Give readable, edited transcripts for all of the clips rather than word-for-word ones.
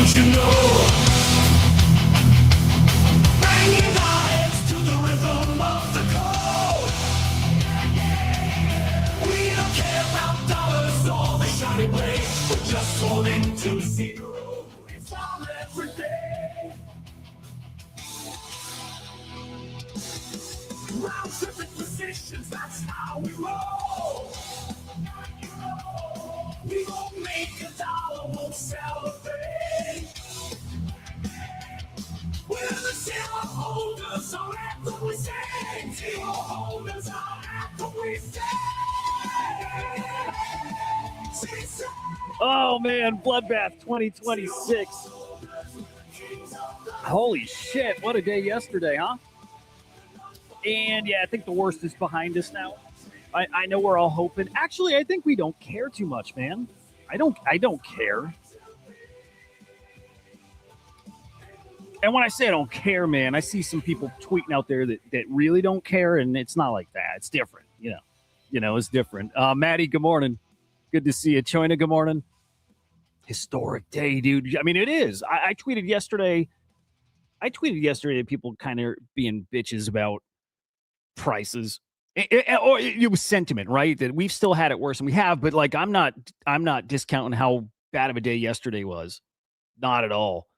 don't you know? Banging our heads to the rhythm of the code. We don't care about dollars or the shiny blade. We're just holding to zero. It's all every day. Round tripping positions, that's how we roll. We won't make a dollar, won't celebrate. We're the zero holders, our anthem we sing. Zero holders, our anthem we sing. Oh man, Bloodbath 2026. Holy shit, what a day yesterday, huh? And yeah, I think the worst is behind us now. I know we're all hoping. Actually, I think we don't care too much, man. I don't care. And when I say I don't care, man, I see some people tweeting out there that really don't care, and it's not like that. It's different, it's different. Maddie, good morning. Good to see you. Choina, good morning. Historic day, dude. I mean, it is. I tweeted yesterday. That people kind of being bitches about prices. Or it was sentiment, right? That we've still had it worse, and we have. But like, I'm not discounting how bad of a day yesterday was. Not at all.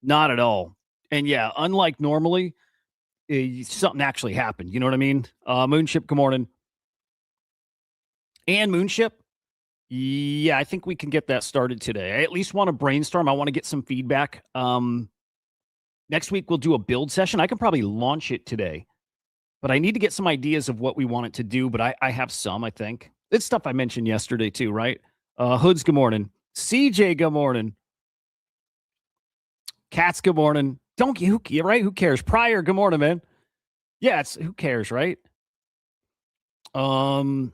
Not at all. And yeah, unlike normally, something actually happened. You know what I mean? Moonship, good morning. And Moonship, yeah, I think we can get that started today. I at least want to brainstorm. I want to get some feedback. Next week we'll do a build session. I can probably launch it today. But I need to get some ideas of what we want it to do. But I have some, I think. It's stuff I mentioned yesterday too, right? Hoods, good morning. CJ, good morning. Cats, good morning. Right? Who cares? Pryor, good morning, man. Yeah, who cares, right? Mufasa,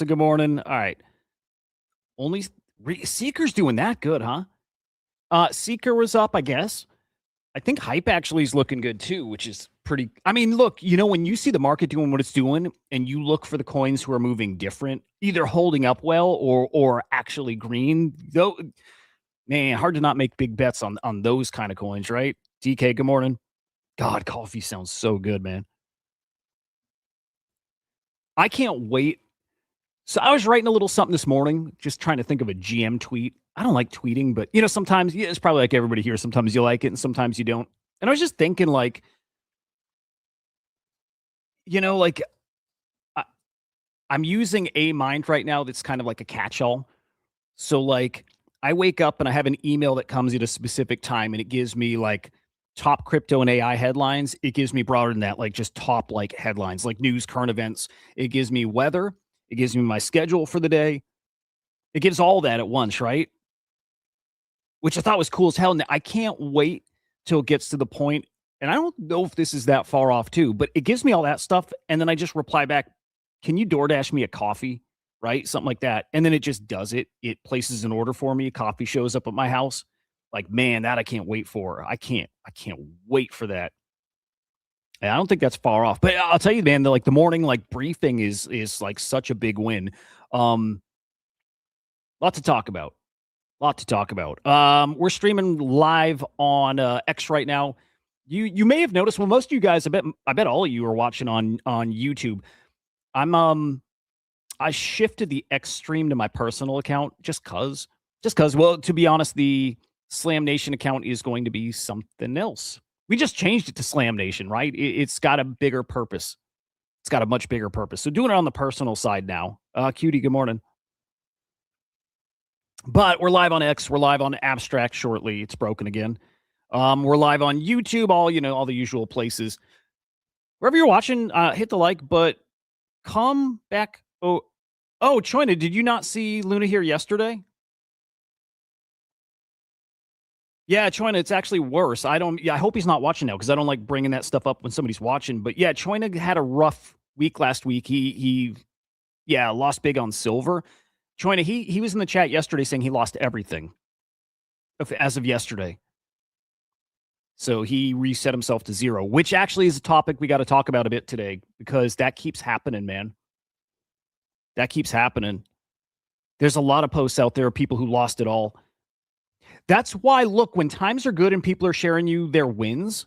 good morning. All right. Only Seeker's doing that good, huh? Seeker was up, I guess. I think Hype actually is looking good too, which is pretty. I mean, look, when you see the market doing what it's doing and you look for the coins who are moving different, either holding up well or actually green, though, man, hard to not make big bets on those kind of coins, right? DK, good morning. God, coffee sounds so good, man. I can't wait. So I was writing a little something this morning, just trying to think of a GM tweet. I don't like tweeting, but sometimes it's probably like everybody here. Sometimes you like it and sometimes you don't. And I was just thinking I'm using a mind right now that's kind of like a catch-all. So like I wake up and I have an email that comes at a specific time and it gives me like top crypto and AI headlines. It gives me broader than that, like just top like headlines, like news, current events. It gives me weather. It gives me my schedule for the day. It gives all that at once, right? Which I thought was cool as hell. And I can't wait till it gets to the point, and I don't know if this is that far off too, but it gives me all that stuff. And then I just reply back, can you DoorDash me a coffee? Right? Something like that. And then it just does it. It places an order for me. A coffee shows up at my house. Like, man, that I can't wait for. I can't wait for that. And I don't think that's far off. But I'll tell you, man, the morning briefing is like such a big win. Lot to talk about. We're streaming live on X right now. You may have noticed. Well, most of you guys, I bet all of you are watching on YouTube. I shifted the X stream to my personal account just cause. Well, to be honest, the Slam Nation account is going to be something else. We just changed it to Slam Nation, right? It's got a bigger purpose. It's got a much bigger purpose. So doing it on the personal side now. Cutie, good morning. But we're live on X. We're live on Abstract shortly. It's broken again. We're live on YouTube, all the usual places. Wherever you're watching, hit the like, but come back. Oh, Choina, did you not see Luna here yesterday? Yeah, Choina, it's actually worse. I hope he's not watching now because I don't like bringing that stuff up when somebody's watching. But yeah, Choina had a rough week last week. He lost big on silver. Choina, he was in the chat yesterday saying he lost everything as of yesterday. So he reset himself to zero, which actually is a topic we got to talk about a bit today because that keeps happening, man. That keeps happening. There's a lot of posts out there of people who lost it all. That's why, look, when times are good and people are sharing you their wins,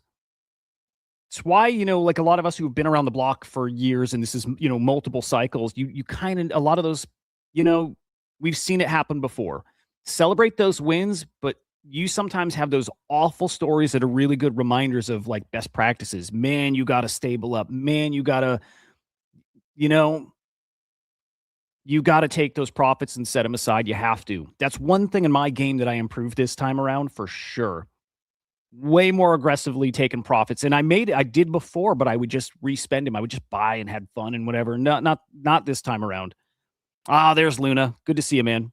it's why, like a lot of us who've been around the block for years, and this is, multiple cycles, you kind of, a lot of those, you know, we've seen it happen before. Celebrate those wins, but you sometimes have those awful stories that are really good reminders of like best practices. Man, you got to stable up. Man, you got to, you know, you got to take those profits and set them aside. You have to. That's one thing in my game that I improved this time around for sure. Way more aggressively taking profits. And I did before, but I would just respend them. I would just buy and had fun and whatever. Not this time around. Ah, there's Luna. Good to see you, man.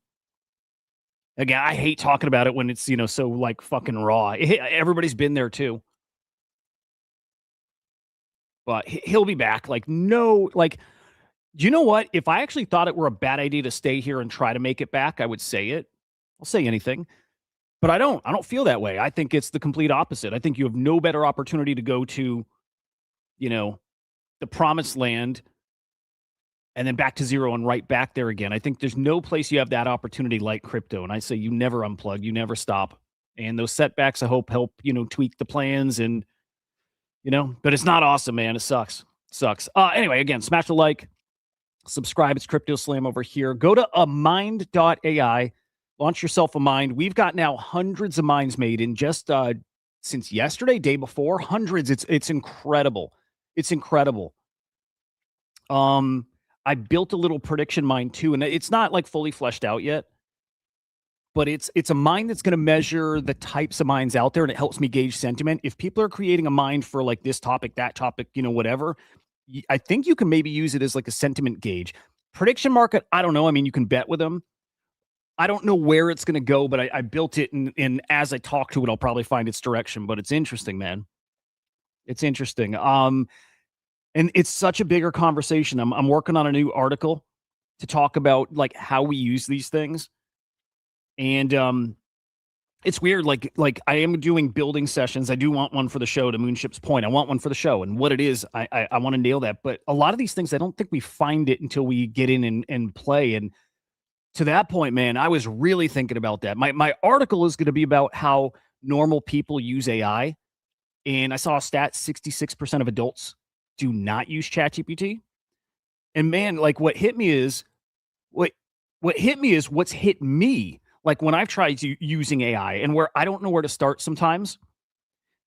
Again, I hate talking about it when it's, so like fucking raw. Everybody's been there too. But he'll be back. Like, no, like, you know what? If I actually thought it were a bad idea to stay here and try to make it back, I would say it. I'll say anything. But I don't. I don't feel that way. I think it's the complete opposite. I think you have no better opportunity to go to, the promised land and then back to zero and right back there again. I think there's no place you have that opportunity like crypto. And I say you never unplug, you never stop. And those setbacks, I hope, help, tweak the plans and, but it's not awesome, man. It sucks. Sucks. Anyway, again, smash the like, subscribe. It's Crypto Slam over here. Go to amind.ai. Launch yourself a mind. We've got now hundreds of minds made in just since yesterday, day before. Hundreds. It's incredible. It's incredible. I built a little prediction mind too, and it's not like fully fleshed out yet. But it's a mind that's going to measure the types of minds out there, and it helps me gauge sentiment. If people are creating a mind for like this topic, that topic, whatever, I think you can maybe use it as like a sentiment gauge. Prediction market, I don't know. I mean, you can bet with them. I don't know where it's going to go, but I built it, and as I talk to it, I'll probably find its direction. But it's interesting, man. It's interesting. And it's such a bigger conversation. I'm working on a new article to talk about like how we use these things. And it's weird. Like I am doing building sessions. I do want one for the show, to Moonship's point. I want one for the show, and what it is, I want to nail that. But a lot of these things, I don't think we find it until we get in and play. And to that point, man, I was really thinking about that. My article is going to be about how normal people use AI. And I saw a stat: 66% of adults do not use ChatGPT. And man, like what hit me is what's hit me. Like when I've tried using AI and where I don't know where to start sometimes.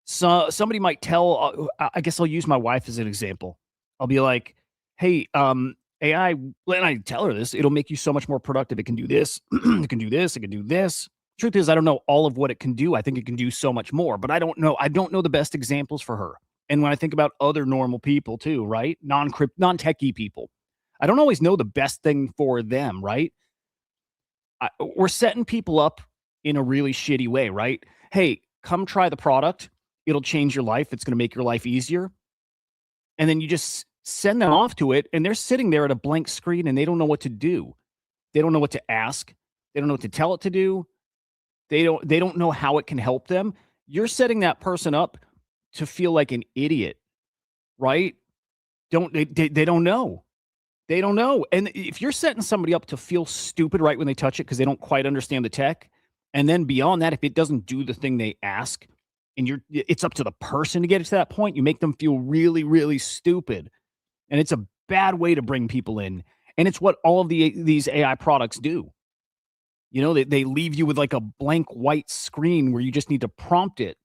So somebody might tell, I guess I'll use my wife as an example. I'll be like, hey, AI, and I tell her this, it'll make you so much more productive. It can do this, it can do this, it can do this. Truth is, I don't know all of what it can do. I think it can do so much more, but I don't know the best examples for her. And when I think about other normal people too, right? Non-techie people, I don't always know the best thing for them, right? We're setting people up in a really shitty way, right? Hey, come try the product. It'll change your life. It's going to make your life easier. And then you just send them off to it, and they're sitting there at a blank screen, and they don't know what to do. They don't know what to ask. They don't know what to tell it to do. They don't know how it can help them. You're setting that person up to feel like an idiot, right? They don't know. They don't know. And if you're setting somebody up to feel stupid right when they touch it because they don't quite understand the tech, and then beyond that, if it doesn't do the thing they ask, and it's up to the person to get it to that point, you make them feel really, really stupid. And it's a bad way to bring people in. And it's what all of these AI products do. They leave you with like a blank white screen where you just need to prompt it.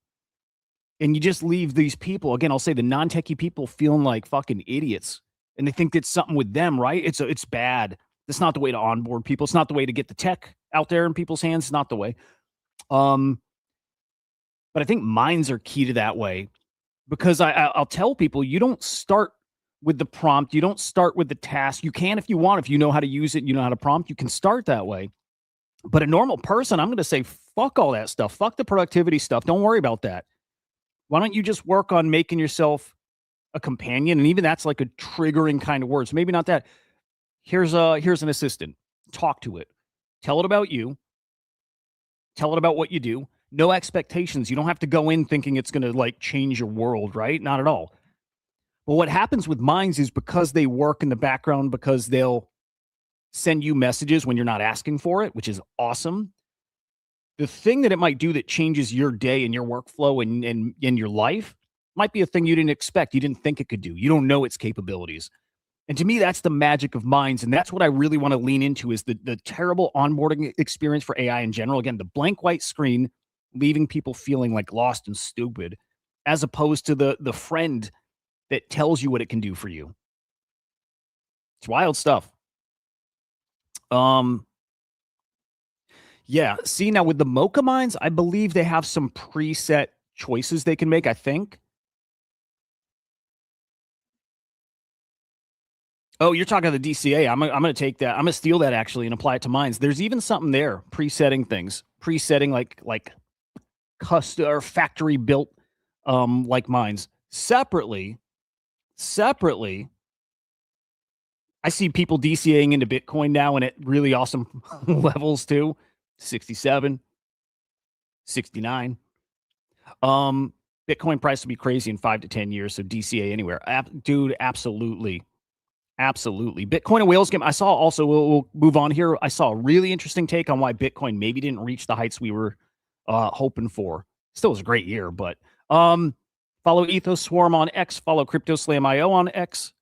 And you just leave these people, again, I'll say the non-techie people, feeling like fucking idiots. And they think it's something with them, right? It's bad. It's not the way to onboard people. It's not the way to get the tech out there in people's hands. It's not the way. But I think minds are key to that way, because I'll tell people, you don't start with the prompt. You don't start with the task. You can if you want. If you know how to use it, you know how to prompt, you can start that way. But a normal person, I'm going to say, fuck all that stuff. Fuck the productivity stuff. Don't worry about that. Why don't you just work on making yourself a companion? And even that's like a triggering kind of word. So maybe not that. Here's an assistant. Talk to it. Tell it about you. Tell it about what you do. No expectations. You don't have to go in thinking it's going to like change your world, right? Not at all. But what happens with minds is, because they work in the background, because they'll send you messages when you're not asking for it, which is awesome. the thing that it might do that changes your day and your workflow and your life might be a thing you didn't expect. You didn't think it could do. You don't know its capabilities. And to me, that's the magic of minds. And that's what I really want to lean into is the terrible onboarding experience for AI in general. Again, the blank white screen, leaving people feeling like lost and stupid, as opposed to the friend that tells you what it can do for you. It's wild stuff. Yeah. See, now with the Mocha mines, I believe they have some preset choices they can make, I think. Oh, you're talking the DCA. I'm going to take that. I'm going to steal that actually and apply it to mines. There's even something there, presetting things, presetting like custom or factory built like mines. Separately, I see people DCAing into Bitcoin now and at really awesome levels too. 67, 69. Bitcoin price will be crazy in 5 to 10 years. So DCA anywhere. Dude, absolutely. Absolutely. Bitcoin and whales game. I saw also, we'll move on here. I saw a really interesting take on why Bitcoin maybe didn't reach the heights we were hoping for. Still was a great year, but follow Ethos Swarm on X, follow Crypto Slam IO on X.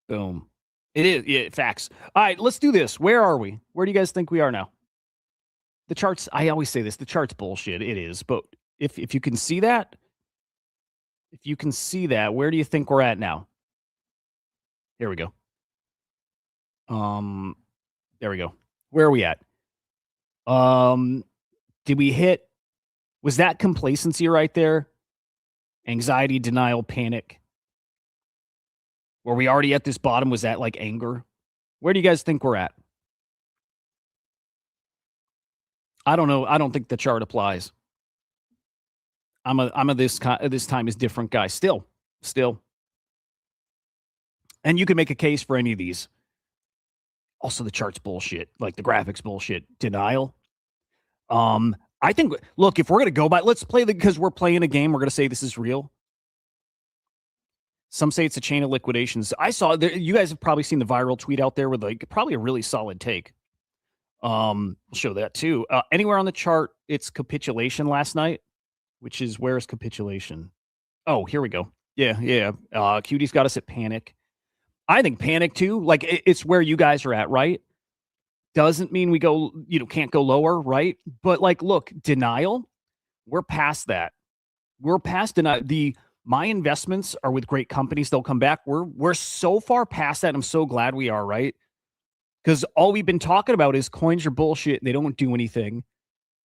Boom. It is. Yeah, facts. All right, let's do this. Where are we? Where do you guys think we are now? The charts, I always say this, the chart's bullshit. It is. But if you can see that, where do you think we're at now? Here we go. There we go. Where are we at? Did we hit? Was that complacency right there? Anxiety, denial, panic. Were we already at this bottom? Was that like anger? Where do you guys think we're at? I don't know. I don't think the chart applies. I'm a this time is different guy. Still. And you can make a case for any of these. Also, the chart's bullshit. Like the graphics bullshit. Denial. I think, look, if we're going to go by, let's play because we're playing a game, we're going to say this is real. Some say it's a chain of liquidations. I saw, you guys have probably seen the viral tweet out there with like probably a really solid take. We'll show that too. Anywhere on the chart, it's capitulation last night, which is, where's capitulation? Oh, here we go. Yeah. Cutie's got us at panic. I think panic too. Like it's where you guys are at, right? Doesn't mean we go, can't go lower, right? But like, look, denial, we're past that. We're past denial. My investments are with great companies. They'll come back. We're so far past that. I'm so glad we are, right? Because all we've been talking about is coins are bullshit. They don't do anything.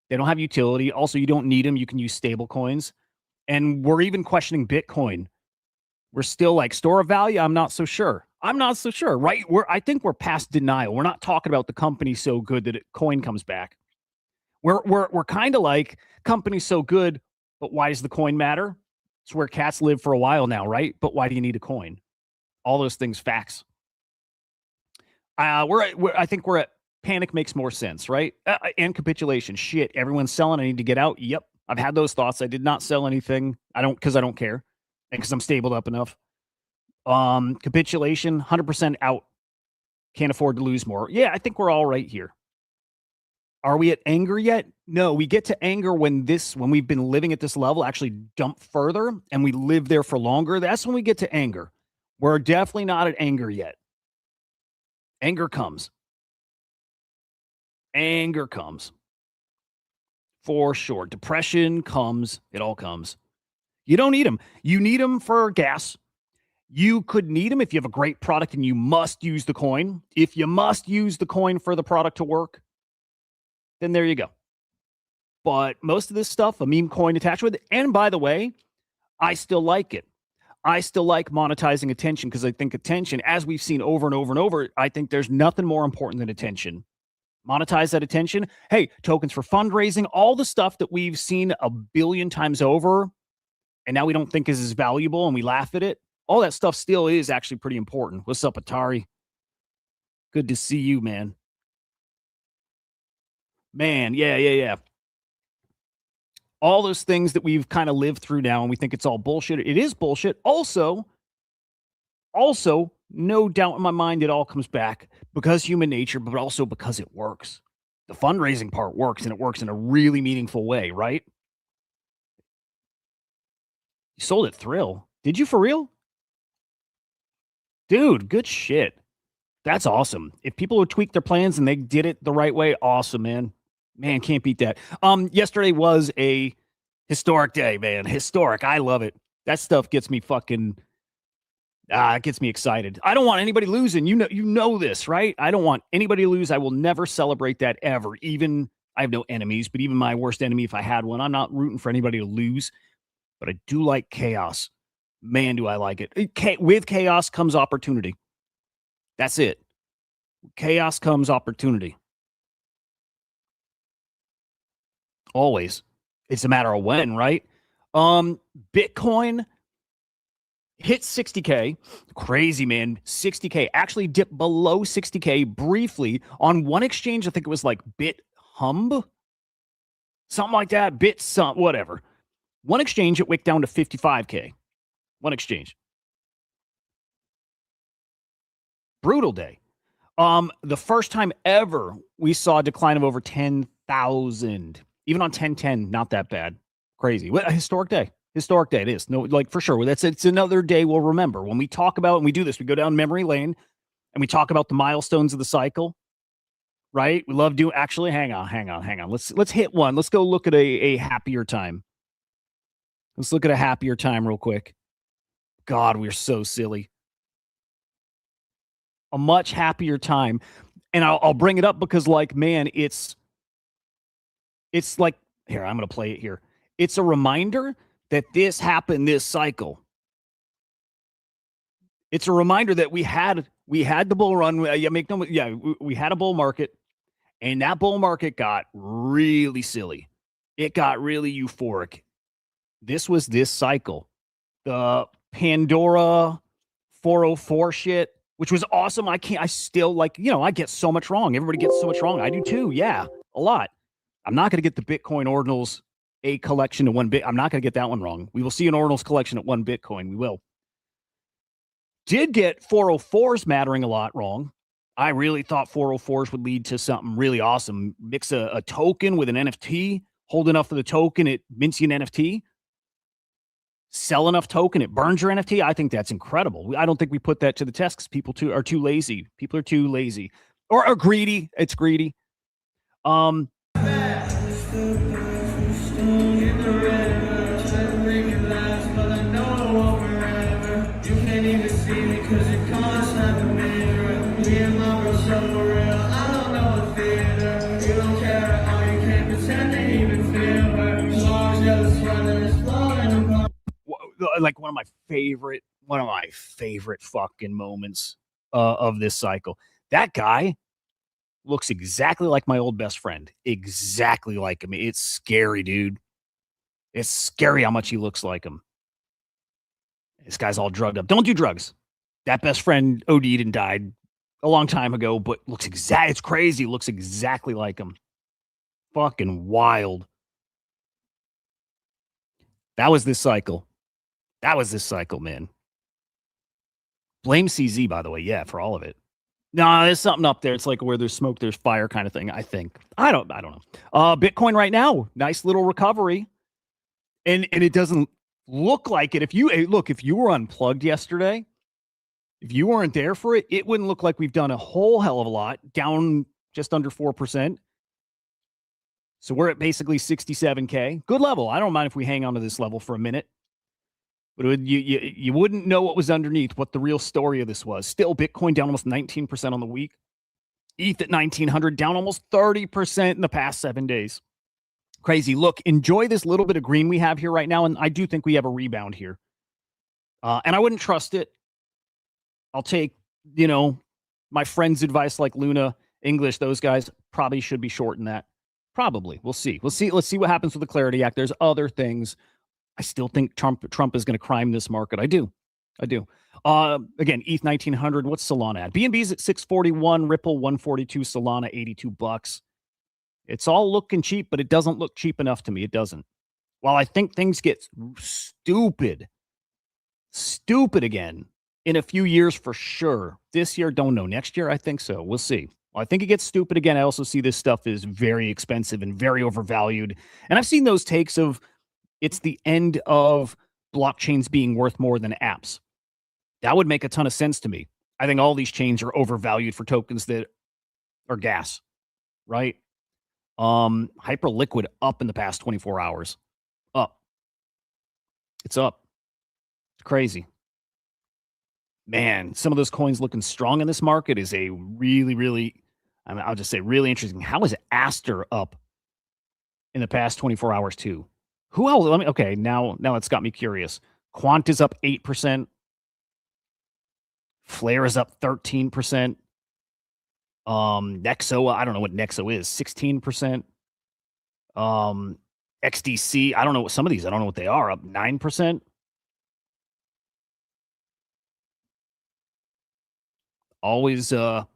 They don't have utility. Also, you don't need them. You can use stable coins. And we're even questioning Bitcoin. We're still like store of value. I'm not so sure, right? I think we're past denial. We're not talking about the company so good that coin comes back. We're kind of like company so good, but why does the coin matter? It's where cats live for a while now, right? But why do you need a coin? All those things, facts. I think we're at panic makes more sense, right? And capitulation. Shit, everyone's selling. I need to get out. Yep, I've had those thoughts. I did not sell anything. Because I don't care, and because I'm stabled up enough. Capitulation, 100% out. Can't afford to lose more. Yeah, I think we're all right here. Are we at anger yet? No, we get to anger when we've been living at this level actually dump further and we live there for longer. That's when we get to anger. We're definitely not at anger yet. Anger comes. For sure. Depression comes. It all comes. You don't need them. You need them for gas. You could need them if you have a great product and you must use the coin. If you must use the coin for the product to work, then there you go. But most of this stuff, a meme coin attached with it. And by the way, I still like it. I still like monetizing attention because I think attention, as we've seen over and over and over, I think there's nothing more important than attention. Monetize that attention. Hey, tokens for fundraising, all the stuff that we've seen a billion times over and now we don't think is as valuable and we laugh at it. All that stuff still is actually pretty important. What's up, Atari? Good to see you, man. Yeah. All those things that we've kind of lived through now and we think it's all bullshit. It is bullshit. Also, no doubt in my mind, it all comes back because human nature, but also because it works. The fundraising part works, and it works in a really meaningful way, right? You sold at Thrill. Did you for real? Dude, good shit. That's awesome. If people would tweak their plans and they did it the right way, awesome, man. Man, can't beat that. Yesterday was a historic day, man. Historic. I love it. That stuff gets me fucking it gets me excited. I don't want anybody losing. You know this, right? I don't want anybody to lose. I will never celebrate that ever. Even I have no enemies, but even my worst enemy, if I had one, I'm not rooting for anybody to lose. But I do like chaos. Man, do I like it. With chaos comes opportunity. That's it. Chaos comes opportunity. Always. It's a matter of when, right? Bitcoin hit 60K. Crazy, man. 60K. Actually dipped below 60K briefly on one exchange. I think it was like BitHumb. Something like that. Whatever. One exchange, it wicked down to 55K. One exchange. Brutal day. The first time ever we saw a decline of over 10,000. Even on 1010, not that bad. Crazy. What a historic day. Historic day it is. No, like for sure. It's another day we'll remember. When we talk about and we do this, we go down memory lane and we talk about the milestones of the cycle. Right? We love doing actually hang on. Let's hit one. Let's go look at a happier time. Let's look at a happier time real quick. God, we're so silly. A much happier time. And I'll bring it up because, like, man, it's like, here, I'm going to play it here. It's a reminder that this happened this cycle. It's a reminder that we had the bull run. We had a bull market, and that bull market got really silly. It got really euphoric. This was this cycle. The Pandora 404 shit, which was awesome. I still like, I get so much wrong. Everybody gets so much wrong. I do too. Yeah, a lot. I'm not going to get the Bitcoin ordinals, a collection of one bit. I'm not going to get that one wrong. We will see an ordinals collection at one Bitcoin. We will. Did get 404s mattering a lot wrong. I really thought 404s would lead to something really awesome. Mix a token with an NFT, hold enough of the token, it mints you an NFT. Sell enough token, it burns your NFT. I think that's incredible. I don't think we put that to the test because people are too lazy. People are too lazy or are greedy. It's greedy. Like one of my favorite fucking moments of this cycle. That guy looks exactly like my old best friend. Exactly like him. It's scary, dude. It's scary how much he looks like him. This guy's all drugged up. Don't do drugs. That best friend OD'd and died a long time ago, but it's crazy. Looks exactly like him. Fucking wild. That was this cycle. Man. Blame CZ, by the way. Yeah, for all of it. No, there's something up there. It's like where there's smoke, there's fire kind of thing, I think. I don't know. Bitcoin right now, nice little recovery. And it doesn't look like it. If you were unplugged yesterday, if you weren't there for it, it wouldn't look like we've done a whole hell of a lot, down just under 4%. So we're at basically 67K. Good level. I don't mind if we hang on to this level for a minute. But you wouldn't know what was underneath, what the real story of this was. Still, Bitcoin down almost 19% on the week. ETH at 1,900, down almost 30% in the past 7 days. Crazy. Look, enjoy this little bit of green we have here right now, and I do think we have a rebound here. And I wouldn't trust it. I'll take, my friend's advice like Luna, English, those guys probably should be short in that. Probably. We'll see. Let's see what happens with the Clarity Act. There's other things. I still think Trump is going to crime this market. I do. Again, ETH 1900. What's Solana at? BNB's at 641, Ripple 142, Solana $82. It's all looking cheap, but it doesn't look cheap enough to me. It doesn't. While I think things get stupid again in a few years for sure. This year, don't know. Next year, I think so. We'll see. Well, I think it gets stupid again. I also see this stuff is very expensive and very overvalued. And I've seen those takes of it's the end of blockchains being worth more than apps. That would make a ton of sense to me. I think all these chains are overvalued for tokens that are gas, right? Hyperliquid up in the past 24 hours. Up. It's up. It's crazy. Man, some of those coins looking strong in this market is a really, really, I mean, I'll just say really interesting. How is Aster up in the past 24 hours too? Who else? Okay, now it's got me curious. Quant is up 8%. Flare is up 13%. Nexo, I don't know what Nexo is, 16%. XDC, I don't know what some of these, I don't know what they are, up 9%. Always there's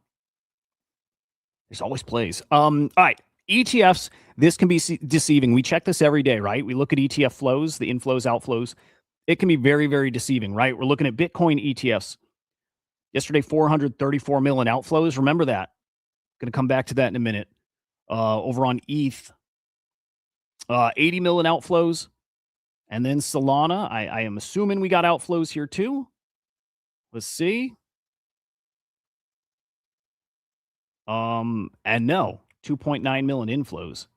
always plays. All right. ETFs, this can be deceiving. We check this every day, right? We look at ETF flows, the inflows, outflows. It can be very, very deceiving, right? We're looking at Bitcoin ETFs. Yesterday, 434 million outflows. Remember that. Going to come back to that in a minute. Over on ETH, 80 million outflows. And then Solana, I am assuming we got outflows here too. Let's see. And no, 2.9 million inflows.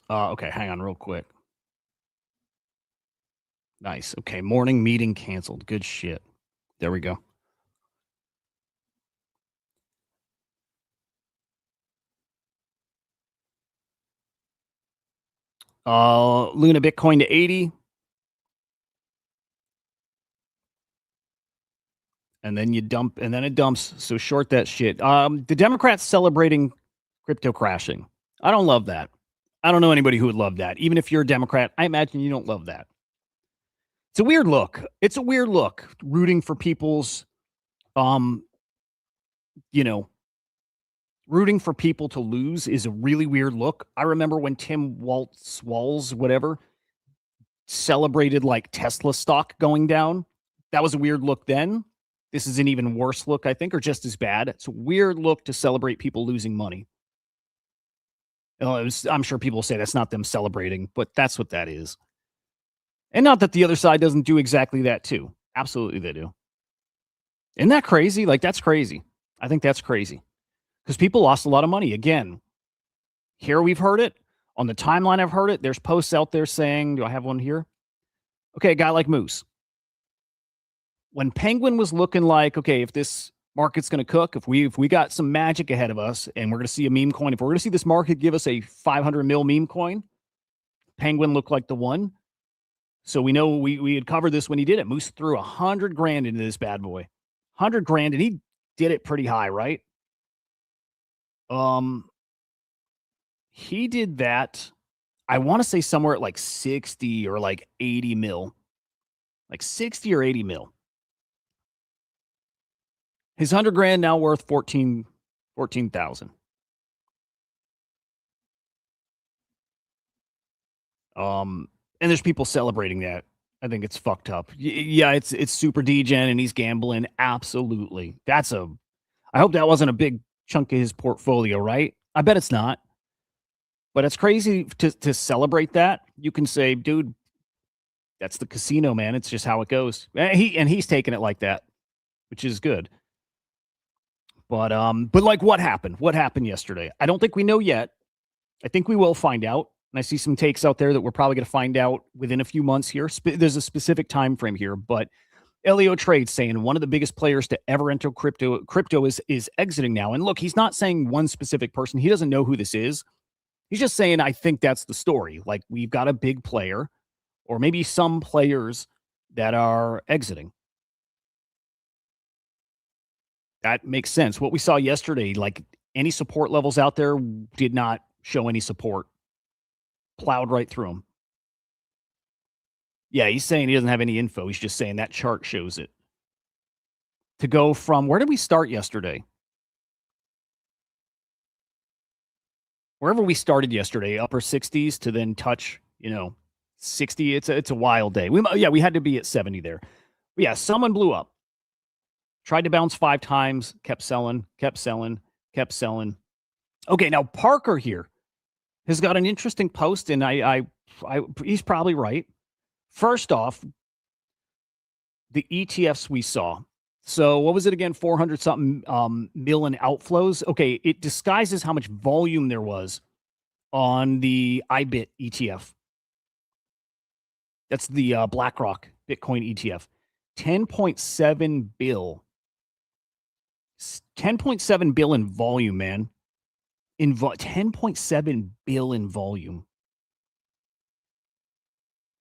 Okay, hang on real quick. Nice. Okay, morning meeting canceled. Good shit. There we go. Luna Bitcoin to 80. And then you dump, and then it dumps. So short that shit. The Democrats celebrating crypto crashing. I don't love that. I don't know anybody who would love that. Even if you're a Democrat, I imagine you don't love that. It's a weird look. It's a weird look. Rooting for people's, you know, rooting for people to lose is a really weird look. I remember when Tim Walz, whatever, celebrated like Tesla stock going down. That was a weird look then. This is an even worse look, I think, or just as bad. It's a weird look to celebrate people losing money. I'm sure people say that's not them celebrating, but that's what that is. And not that the other side doesn't do exactly that too. Absolutely they do. Isn't that crazy? Like, that's crazy. I think that's crazy. Because people lost a lot of money. Again, here we've heard it. On the timeline, I've heard it. There's posts out there saying, do I have one here? Okay, a guy like Moose. When Penguin was looking like, okay, if this market's going to cook, if we got some magic ahead of us and we're going to see a meme coin, if we're going to see this market give us a 500 mil meme coin, Penguin looked like the one. So we know we had covered this when he did it. Moose threw 100 grand into this bad boy. 100 grand, and he did it pretty high, right? He did that, I want to say somewhere at like 60 or like 80 mil. Like 60 or 80 mil. His 100 grand now worth 14,000. And there's people celebrating that. I think it's fucked up. Yeah, it's super degen and he's gambling. Absolutely. I hope that wasn't a big chunk of his portfolio, right? I bet it's not. But it's crazy to celebrate that. You can say, dude, that's the casino, man. It's just how it goes. He's taking it like that, which is good. But like, what happened? What happened yesterday? I don't think we know yet. I think we will find out. And I see some takes out there that we're probably going to find out within a few months here. There's a specific time frame here, but Elio Trade saying one of the biggest players to ever enter crypto is exiting now. And look, he's not saying one specific person. He doesn't know who this is. He's just saying, I think that's the story. Like, we've got a big player, or maybe some players that are exiting. That makes sense. What we saw yesterday, like any support levels out there did not show any support. Plowed right through them. Yeah, he's saying he doesn't have any info. He's just saying that chart shows it. To go from, where did we start yesterday? Wherever we started yesterday, upper 60s to then touch, 60. It's a wild day. We had to be at 70 there. But yeah, someone blew up. Tried to bounce 5 times, kept selling, kept selling, kept selling. Okay, now Parker here has got an interesting post, and he's probably right. First off, the ETFs we saw. So what was it again? 400 something mil in outflows. Okay, it disguises how much volume there was on the IBIT ETF. That's the BlackRock Bitcoin ETF. 10.7 bill. 10.7 bill in volume, man. 10.7 bill in volume.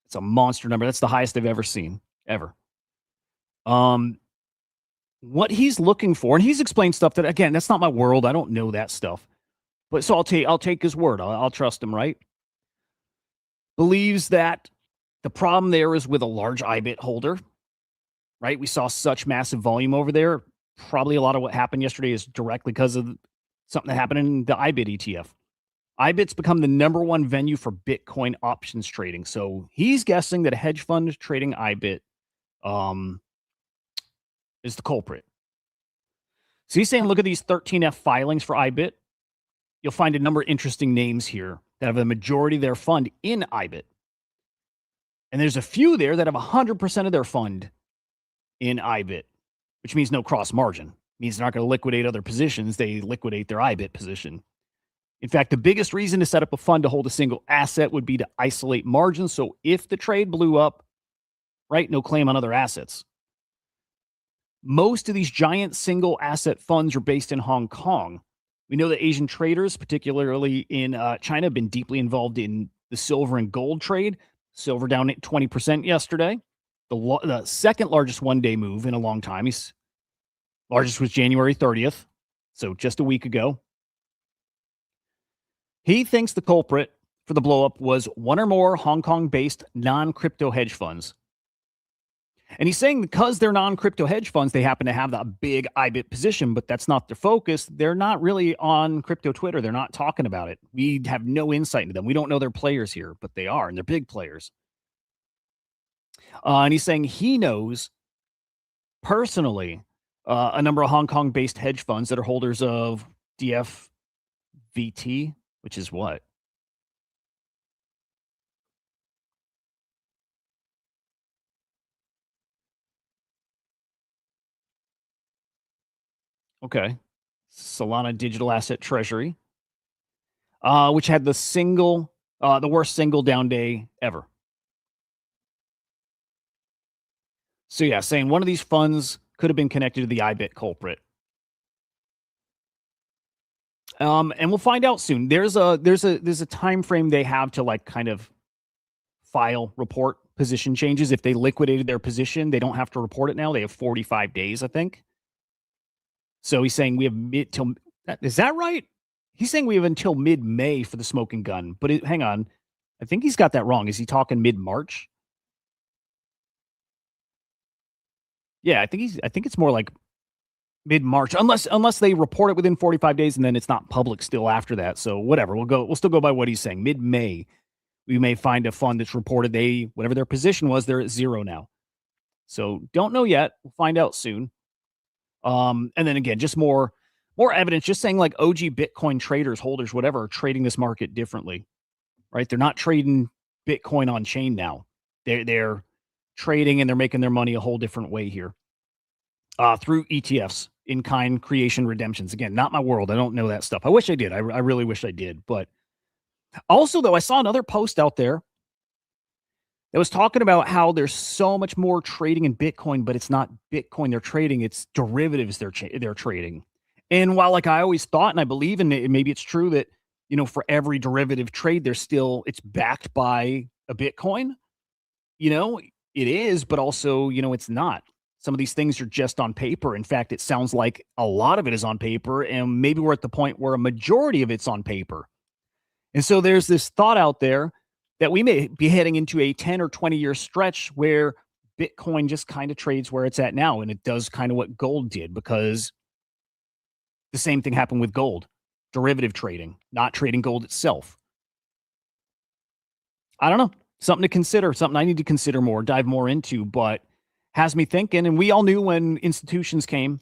It's a monster number. That's the highest I've ever seen, ever. What he's looking for, and he's explained stuff that, again, that's not my world. I don't know that stuff. But so I'll take his word. I'll trust him, right? Believes that the problem there is with a large IBIT holder, right? We saw such massive volume over there. Probably a lot of what happened yesterday is directly because of something that happened in the IBIT ETF. IBIT's become the number one venue for Bitcoin options trading. So he's guessing that a hedge fund trading IBIT is the culprit. So he's saying, look at these 13F filings for IBIT. You'll find a number of interesting names here that have the majority of their fund in IBIT. And there's a few there that have 100% of their fund in IBIT, which means no cross margin. It means they're not going to liquidate other positions. They liquidate their IBIT position. In fact, the biggest reason to set up a fund to hold a single asset would be to isolate margins. So if the trade blew up, right, no claim on other assets. Most of these giant single asset funds are based in Hong Kong. We know that Asian traders, particularly in China, have been deeply involved in the silver and gold trade. Silver down 20% yesterday. The second largest one-day move in a long time. Largest was January 30th, so just a week ago. He thinks the culprit for the blowup was one or more Hong Kong-based non-crypto hedge funds. And he's saying because they're non-crypto hedge funds, they happen to have that big IBIT position, but that's not their focus. They're not really on crypto Twitter. They're not talking about it. We have no insight into them. We don't know they're players here, but they are, and they're big players. And he's saying he knows personally a number of Hong Kong-based hedge funds that are holders of DFVT, which is what? Okay. Solana Digital Asset Treasury, which had the worst single down day ever. So yeah, saying one of these funds could have been connected to the IBIT culprit. And we'll find out soon. There's a time frame they have to like kind of file report position changes. If they liquidated their position, they don't have to report it now. They have 45 days, I think. So he's saying we have is that right? He's saying we have until mid-May for the smoking gun. But hang on. I think he's got that wrong. Is he talking mid-March? Yeah, I think it's more like mid-March, unless they report it within 45 days and then it's not public still after that. So whatever. We'll still go by what he's saying. Mid-May, we may find a fund that's reported whatever their position was, they're at zero now. So don't know yet. We'll find out soon. And then again, just more evidence, just saying like OG Bitcoin traders, holders, whatever, are trading this market differently, right? They're not trading Bitcoin on chain now. They're trading and they're making their money a whole different way here through ETFs, in-kind creation redemptions. Again, not my world. I don't know that stuff. I wish I did. I really wish I did. But also, though, I saw another post out there that was talking about how there's so much more trading in Bitcoin, but it's not Bitcoin they're trading. It's derivatives they're trading. And while like I always thought, and I believe in it, maybe it's true that, for every derivative trade, it's backed by a Bitcoin. It is, but also, it's not. Some of these things are just on paper. In fact, it sounds like a lot of it is on paper, and maybe we're at the point where a majority of it's on paper. And so there's this thought out there that we may be heading into a 10 or 20-year stretch where Bitcoin just kind of trades where it's at now, and it does kind of what gold did, because the same thing happened with gold. Derivative trading, not trading gold itself. I don't know. Something to consider, something I need to consider more, dive more into, but has me thinking. And we all knew when institutions came,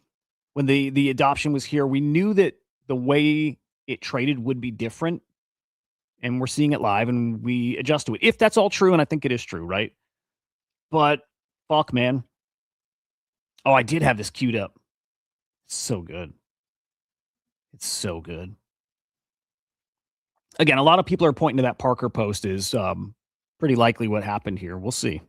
when the adoption was here, we knew that the way it traded would be different. And we're seeing it live and we adjust to it. If that's all true, and I think it is true, right? But fuck, man. Oh, I did have this queued up. It's so good. It's so good. Again, a lot of people are pointing to that Parker post is pretty likely what happened here. We'll see.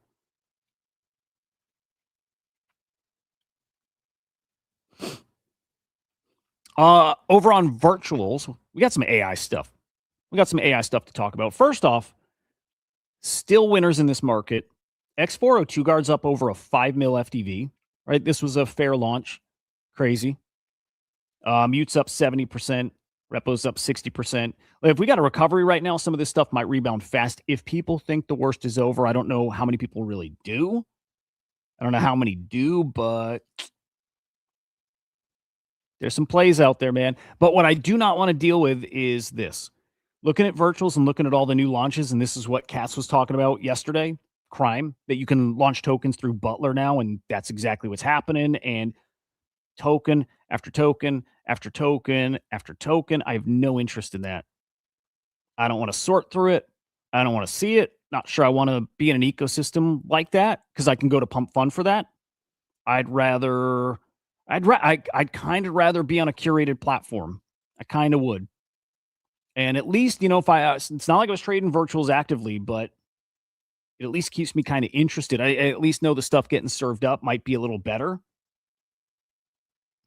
Over on virtuals, we got some AI stuff. We got some AI stuff to talk about. First off, still winners in this market. X402 guards up over a 5 mil FDV, right? This was a fair launch. Crazy. Mutes up 70%. Repo's up 60%. If we got a recovery right now, some of this stuff might rebound fast. If people think the worst is over, I don't know how many people really do. I don't know how many do, but there's some plays out there, man. But what I do not want to deal with is this. Looking at virtuals and looking at all the new launches, and this is what Katz was talking about yesterday, crime, that you can launch tokens through Butler now, and that's exactly what's happening. And token after token after token after token. I have no interest in that. I don't want to sort through it. I don't want to see it. Not sure I want to be in an ecosystem like that because I can go to Pump Fund for that. I'd kind of rather be on a curated platform. I kind of would. And at least, if it's not like I was trading virtuals actively, but it at least keeps me kind of interested. I at least know the stuff getting served up might be a little better.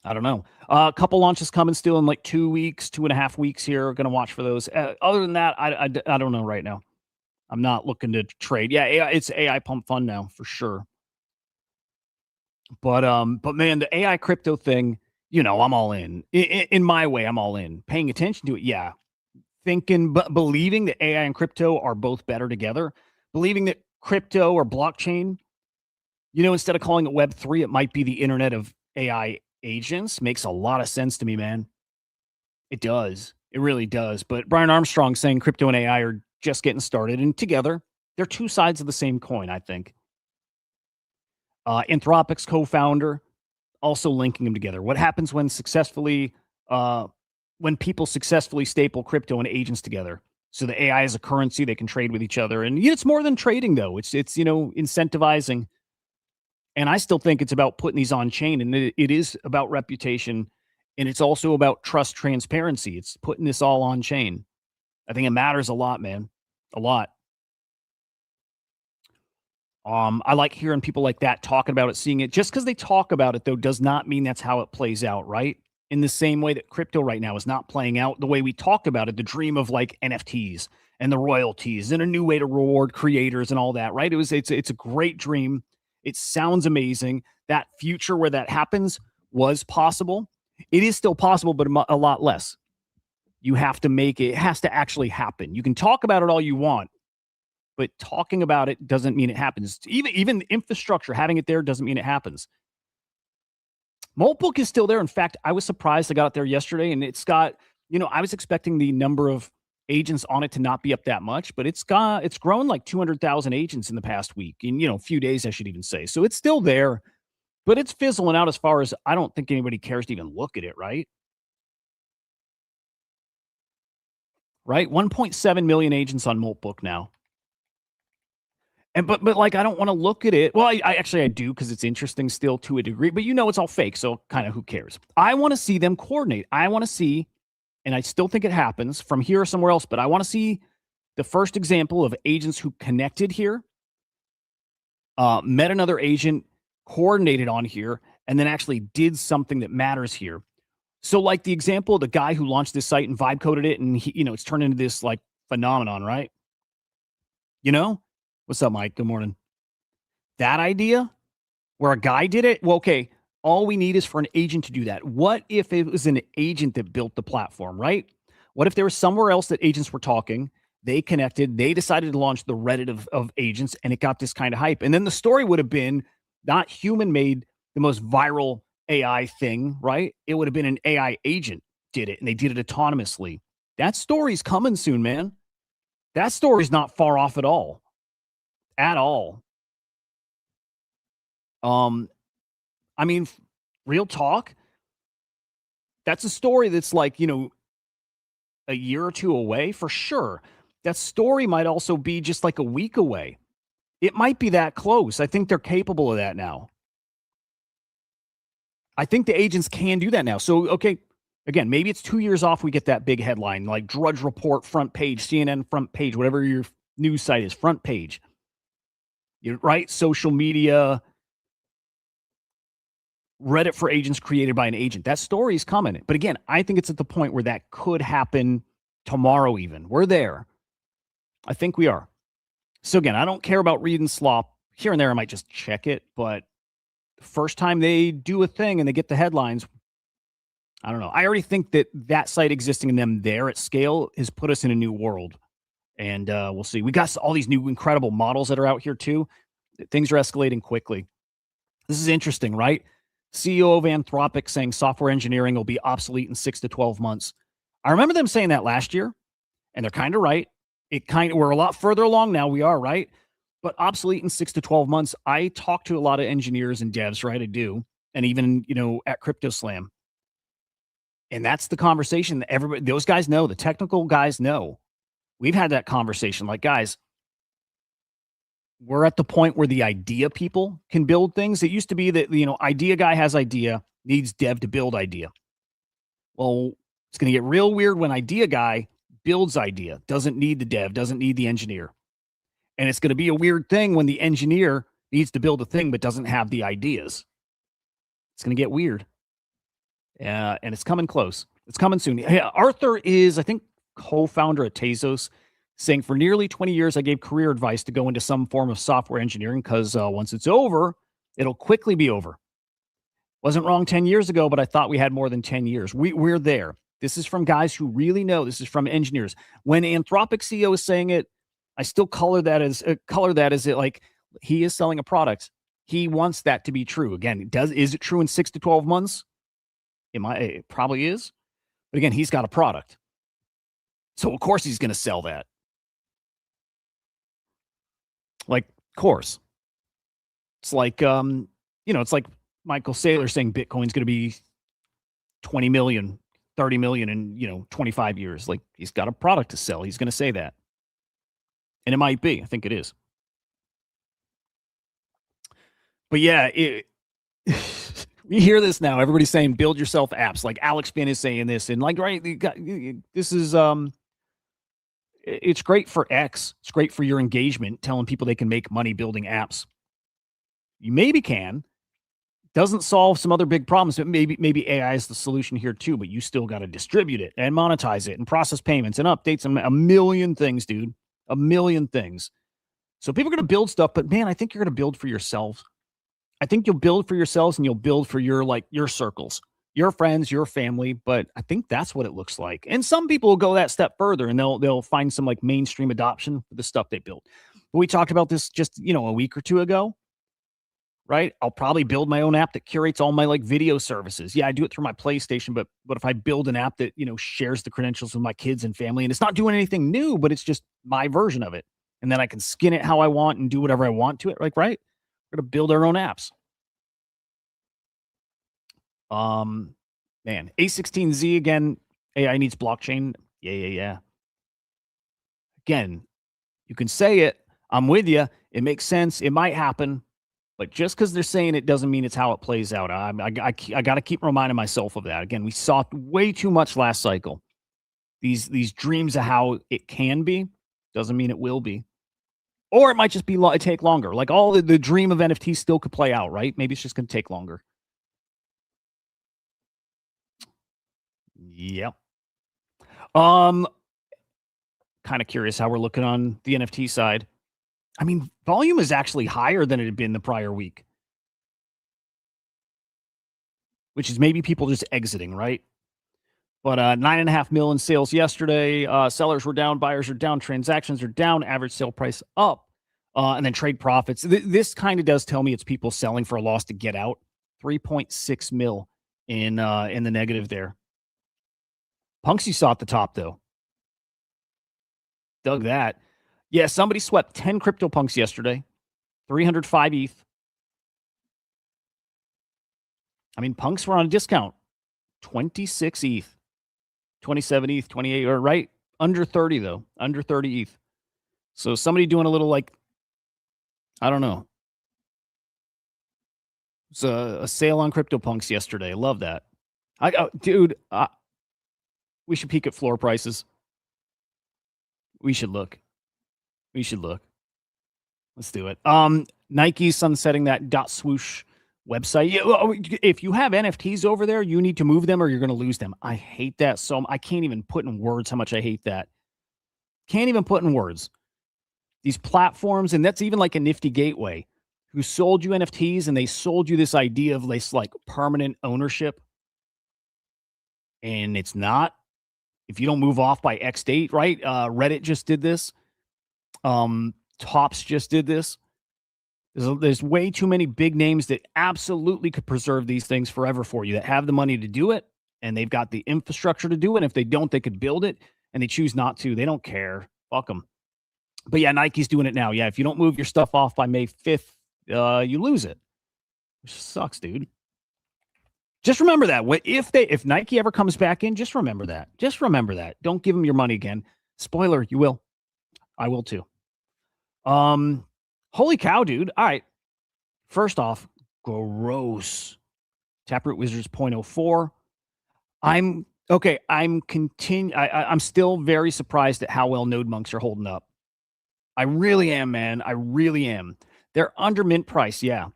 I don't know. A couple launches coming still in like 2 weeks, 2.5 weeks here. Going to watch for those. Other than that, I don't know right now. I'm not looking to trade. Yeah, it's AI Pump Fund now for sure. But man, the AI crypto thing, I'm all in. In my way, I'm all in. Paying attention to it, yeah. Thinking, but believing that AI and crypto are both better together. Believing that crypto or blockchain, instead of calling it Web3, it might be the internet of AI agents makes a lot of sense to me, man. It does. It really does. But Brian Armstrong saying crypto and AI are just getting started, and together they're two sides of the same coin, I think. Anthropic's co-founder also linking them together. What happens when when people successfully staple crypto and agents together? So the AI is a currency they can trade with each other, and it's more than trading though. It's incentivizing. And I still think it's about putting these on chain, and it is about reputation, and it's also about trust, transparency. It's putting this all on chain. I think it matters a lot, man, a lot. I like hearing people like that talking about it, seeing it. Just because they talk about it, though, does not mean that's how it plays out, right? In the same way that crypto right now is not playing out the way we talk about it, the dream of like NFTs and the royalties and a new way to reward creators and all that, right? It's a great dream. It sounds amazing. That future where that happens was possible. It is still possible, but a lot less. You have to make it has to actually happen. You can talk about it all you want, but talking about it doesn't mean it happens. Even the infrastructure, having it there doesn't mean it happens. Moltbook is still there. In fact, I was surprised I got it there yesterday, and it's got, I was expecting the number of agents on it to not be up that much, but it's grown like 200,000 agents in the past week, in a few days, I should even say. So it's still there, but it's fizzling out as far as I don't think anybody cares to even look at it, right? Right? 1.7 million agents on Moltbook now. And but like I don't want to look at it. Well, I actually I do because it's interesting still to a degree, but it's all fake, so kind of who cares? I want to see them coordinate. I want to see, and I still think it happens from here or somewhere else, but I want to see the first example of agents who connected here, met another agent, coordinated on here, and then actually did something that matters here. So, like the example of the guy who launched this site and vibe coded it, and it's turned into this like phenomenon, right? What's up, Mike? Good morning. That idea where a guy did it, well, okay, all we need is for an agent to do that. What if it was an agent that built the platform, right? What if there was somewhere else that agents were talking, they connected, they decided to launch the Reddit of agents, and it got this kind of hype. And then the story would have been not human made the most viral AI thing, right? It would have been an AI agent did it, and they did it autonomously. That story's coming soon, man. That story's not far off at all. At all. Um, I mean, real talk, that's a story that's like, a year or two away for sure. That story might also be just like a week away. It might be that close. I think they're capable of that now. I think the agents can do that now. So, okay, again, maybe it's 2 years off. We get that big headline like Drudge Report front page, CNN front page, whatever your news site is, front page. Right? Social media, Reddit for agents created by an agent. That story is coming. But again, I think it's at the point where that could happen tomorrow, even. We're there. I think we are. So again, I don't care about reading slop. Here and there, I might just check it. But the first time they do a thing and they get the headlines, I don't know. I already think that site existing in them there at scale has put us in a new world. And we'll see. We got all these new incredible models that are out here too. Things are escalating quickly. This is interesting, right? CEO of Anthropic saying software engineering will be obsolete in 6 to 12 months. I remember them saying that last year, and they're kind of right. We're a lot further along now. We are, right? But obsolete in 6 to 12 months. I talk to a lot of engineers and devs, right? I do. And even, at Crypto Slam. And that's the conversation that those guys know, the technical guys know. We've had that conversation. Like, guys, we're at the point where the idea people can build things. It used to be that, idea guy has idea, needs dev to build idea. Well, it's going to get real weird when idea guy builds idea, doesn't need the dev, doesn't need the engineer. And it's going to be a weird thing when the engineer needs to build a thing but doesn't have the ideas. It's going to get weird. And it's coming close. It's coming soon. Hey, Arthur is, I think, co-founder at Tezos, saying for nearly 20 years, I gave career advice to go into some form of software engineering because once it's over, it'll quickly be over. Wasn't wrong 10 years ago, but I thought we had more than 10 years. We're there. This is from guys who really know. This is from engineers. When Anthropic CEO is saying it, I still color that as it like he is selling a product. He wants that to be true. Again, is it true in 6 to 12 months? It probably is. But again, he's got a product. So of course he's going to sell that. Like, of course. It's like, it's like Michael Saylor saying Bitcoin's going to be 20 million, 30 million in, 25 years. Like, he's got a product to sell. He's going to say that. And it might be. I think it is. But yeah, we hear this now. Everybody's saying build yourself apps. Like Alex Finn is saying this. And like, right, this is it's great for X. It's great for your engagement, telling people they can make money building apps. You maybe can. Doesn't solve some other big problems. But maybe AI is the solution here too, but you still got to distribute it and monetize it and process payments and updates and a million things, dude. A million things. So people are going to build stuff, but man, I think you're going to build for yourselves. I think you'll build for yourselves and you'll build for your circles, your friends, your family. But I think that's what it looks like. And some people will go that step further and they'll find some like mainstream adoption for the stuff they build. But we talked about this just, a week or two ago, right? I'll probably build my own app that curates all my like video services. Yeah, I do it through my PlayStation, but if I build an app that, shares the credentials with my kids and family, and it's not doing anything new, but it's just my version of it. And then I can skin it how I want and do whatever I want to it. Like, right? We're going to build our own apps. Man, A16Z again. AI needs blockchain. Yeah. Again, you can say it. I'm with you. It makes sense. It might happen. But just because they're saying it doesn't mean it's how it plays out. I got to keep reminding myself of that. Again, we saw way too much last cycle. These dreams of how it can be doesn't mean it will be. Or it might just be take longer. Like all the dream of NFTs still could play out, right? Maybe it's just going to take longer. Yep. Kind of curious how we're looking on the NFT side. I mean, volume is actually higher than it had been the prior week, which is maybe people just exiting, right? But 9.5 million sales yesterday. Sellers were down, buyers are down, transactions are down, average sale price up, and then trade profits. This kind of does tell me it's people selling for a loss to get out. 3.6 mil in the negative there. Punks you saw at the top though. Dug that. Yeah, somebody swept 10 CryptoPunks yesterday. 305 ETH. I mean, punks were on a discount, 26 ETH, 27 ETH, 28, or right under 30 though, under 30 ETH. So somebody doing a little like, I don't know. It's a sale on CryptoPunks yesterday. Love that. Dude, we should peek at floor prices. We should look. We should look. Let's do it. Nike's sunsetting that .swoosh website. If you have NFTs over there, you need to move them or you're going to lose them. I hate that so I can't even put in words how much I hate that. Can't even put in words. These platforms, and that's even like a Nifty Gateway, who sold you NFTs and they sold you this idea of this like permanent ownership. And it's not. If you don't move off by X date, right? Reddit just did this. Tops just did this. There's way too many big names that absolutely could preserve these things forever for you, that have the money to do it, and they've got the infrastructure to do it. And if they don't, they could build it, and they choose not to. They don't care. Fuck them. But yeah, Nike's doing it now. Yeah, if you don't move your stuff off by May 5th, you lose it. Which sucks, dude. Just remember that. If Nike ever comes back in, just remember that. Just remember that. Don't give them your money again. Spoiler, you will. I will too. Holy cow, dude. All right. First off, gross. Taproot Wizards 0.04. I'm still very surprised at how well Node Monks are holding up. I really am, man. I really am. They're under mint price, yeah.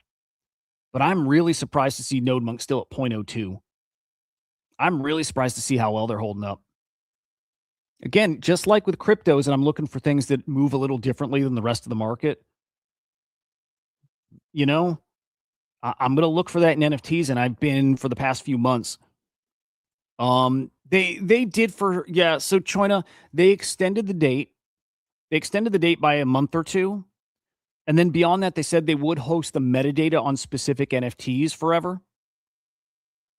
But I'm really surprised to see Node Monk still at 0.02. I'm really surprised to see how well they're holding up. Again, just like with cryptos, and I'm looking for things that move a little differently than the rest of the market. You know, I'm going to look for that in NFTs, and I've been for the past few months. They did for, yeah. So China, they extended the date. They extended the date by a month or two. And then beyond that, they said they would host the metadata on specific NFTs forever.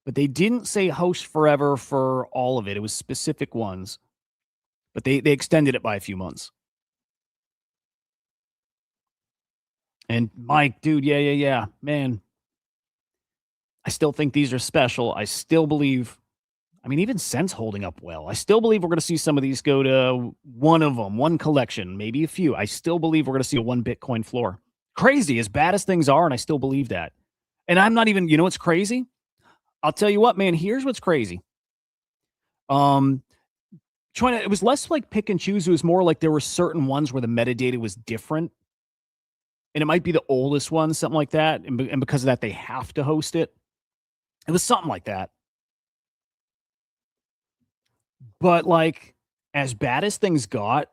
But they didn't say host forever for all of it. It was specific ones. But they extended it by a few months. And Mike, dude, yeah. Man, I still think these are special. I still believe, I mean, even Sense holding up well. I still believe we're going to see some of these go to one of them, one collection, maybe a few. I still believe we're going to see a one Bitcoin floor. Crazy, as bad as things are, and I still believe that. And I'm not even, you know what's crazy? I'll tell you what, man, here's what's crazy. China, it was less like pick and choose. It was more like there were certain ones where the metadata was different. And it might be the oldest one, something like that. And because of that, they have to host it. It was something like that. But like, as bad as things got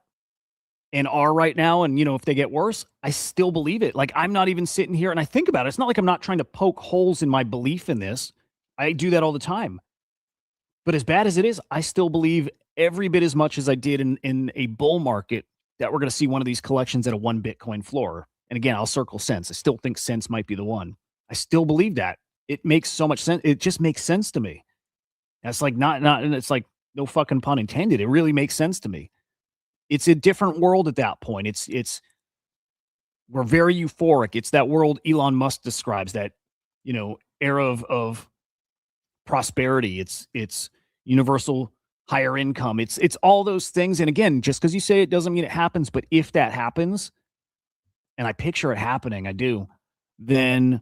and are right now, and if they get worse, I still believe it. Like, I'm not even sitting here and I think about it. It's not like I'm not trying to poke holes in my belief in this. I do that all the time. But as bad as it is, I still believe every bit as much as I did in a bull market that we're going to see one of these collections at a one Bitcoin floor. And again, I'll circle Sense. I still think Sense might be the one. I still believe that. It makes so much sense. It just makes sense to me. That's like and it's like no fucking pun intended. It really makes sense to me. It's a different world at that point. We're very euphoric. It's that world Elon Musk describes, that, era of prosperity. It's universal higher income. It's all those things. And again, just because you say it doesn't mean it happens. But if that happens, and I picture it happening, I do, then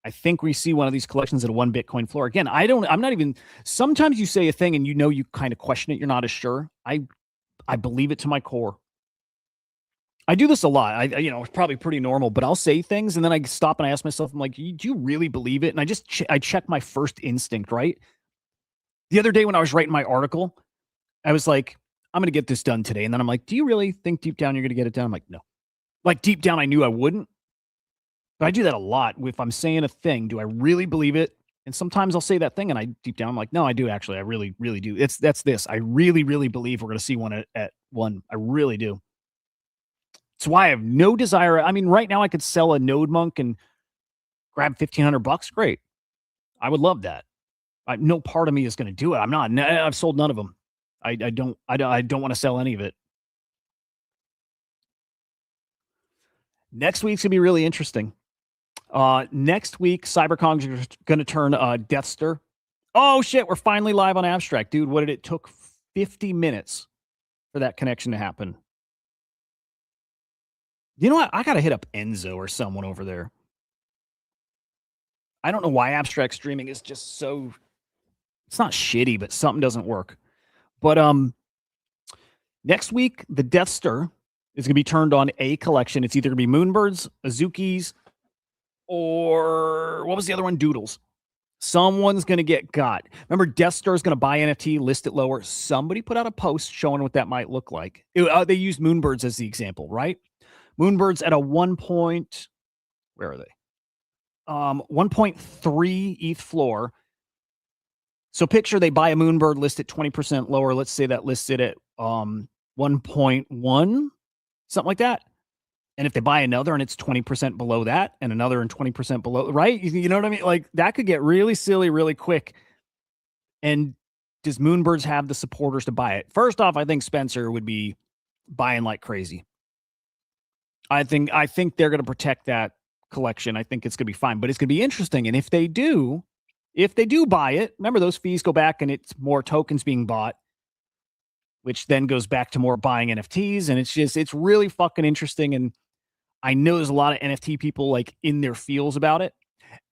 I think we see one of these collections at a one Bitcoin floor. Again, I'm not even, sometimes you say a thing and you kind of question it. You're not as sure. I believe it to my core. I do this a lot. It's probably pretty normal, but I'll say things and then I stop and I ask myself, I'm like, do you really believe it? And I just, I check my first instinct, right? The other day when I was writing my article, I was like, I'm going to get this done today. And then I'm like, do you really think deep down you're going to get it done? I'm like, no. Like deep down, I knew I wouldn't. But I do that a lot. If I'm saying a thing, do I really believe it? And sometimes I'll say that thing and I deep down, I'm like, no, I do actually. I really, really do. That's this. I really, really believe we're going to see one at one. I really do. It's why I have no desire. I mean, right now I could sell a Node Monk and grab $1,500. Great. I would love that. No part of me is going to do it. I'm not. I've sold none of them. I don't want to sell any of it. Next week's going to be really interesting. Next week, CyberCon's going to turn Deathster. Oh shit, we're finally live on Abstract, dude. What did it took 50 minutes for that connection to happen? You know what? I got to hit up Enzo or someone over there. I don't know why Abstract streaming is just so, it's not shitty, but something doesn't work. But next week, the Deathster is going to be turned on a collection. It's either going to be Moonbirds, Azukis, or what was the other one? Doodles. Someone's going to get got. Remember, Deathstar is going to buy NFT, list it lower. Somebody put out a post showing what that might look like. They used Moonbirds as the example, right? Moonbirds at a 1 point, where are they? 1.3 ETH floor. So picture they buy a Moonbird, list it 20% lower. Let's say that listed at 1.1, something like that. And if they buy another and it's 20% below that and another and 20% below, right? You know what I mean? Like that could get really silly really quick. And does Moonbirds have the supporters to buy it? First off, I think Spencer would be buying like crazy. I think they're going to protect that collection. I think it's going to be fine, but it's going to be interesting. And if they do buy it, remember those fees go back and it's more tokens being bought, which then goes back to more buying NFTs. And it's really fucking interesting. And I know there's a lot of NFT people like in their feels about it.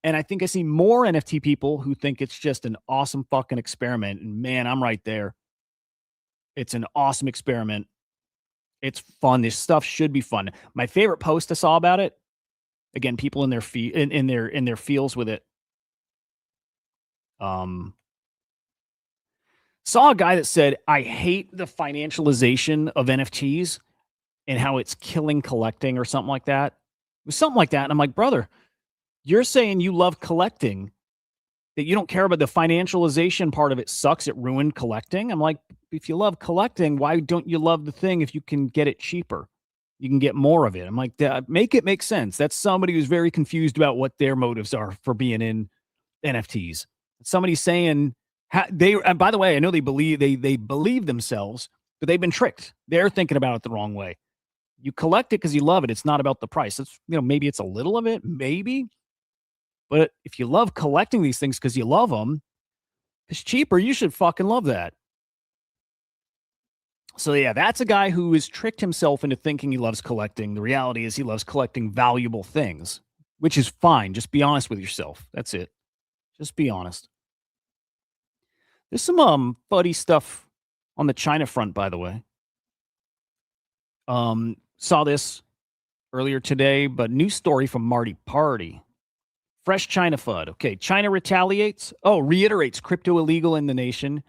And I think I see more NFT people who think it's just an awesome fucking experiment. And man, I'm right there. It's an awesome experiment. It's fun. This stuff should be fun. My favorite post I saw about it, again, people in their in their feels with it. Saw a guy that said, I hate the financialization of NFTs and how it's killing collecting or something like that. It was something like that. And I'm like, brother, you're saying you love collecting, that you don't care about the financialization part of it sucks. It ruined collecting. I'm like, if you love collecting, why don't you love the thing if you can get it cheaper? You can get more of it. I'm like, make it make sense. That's somebody who's very confused about what their motives are for being in NFTs. Somebody saying, and by the way, I know they believe themselves, but they've been tricked. They're thinking about it the wrong way. You collect it because you love it. It's not about the price. It's, maybe it's a little of it, maybe. But if you love collecting these things because you love them, it's cheaper. You should fucking love that. So yeah, that's a guy who has tricked himself into thinking he loves collecting. The reality is he loves collecting valuable things, which is fine. Just be honest with yourself. That's it. Just be honest. There's some funny stuff on the China front, by the way. Saw this earlier today, but new story from Marty Party. Fresh China FUD. Okay, China retaliates. Reiterates crypto illegal in the nation.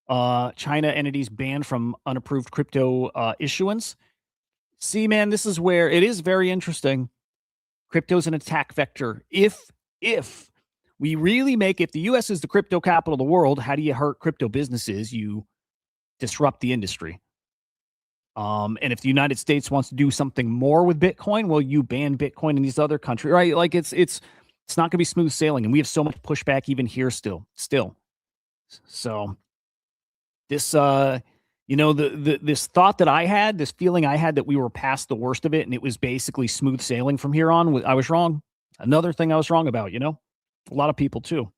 China entities banned from unapproved crypto issuance. See, man, this is where it is very interesting. Crypto is an attack vector. If we really if the U.S. is the crypto capital of the world, how do you hurt crypto businesses? You disrupt the industry. And if the United States wants to do something more with Bitcoin, well, you ban Bitcoin in these other countries, right? Like it's not going to be smooth sailing, and we have so much pushback even here still. So this, this thought that I had, this feeling I had that we were past the worst of it, and it was basically smooth sailing from here on. I was wrong. Another thing I was wrong about, a lot of people too.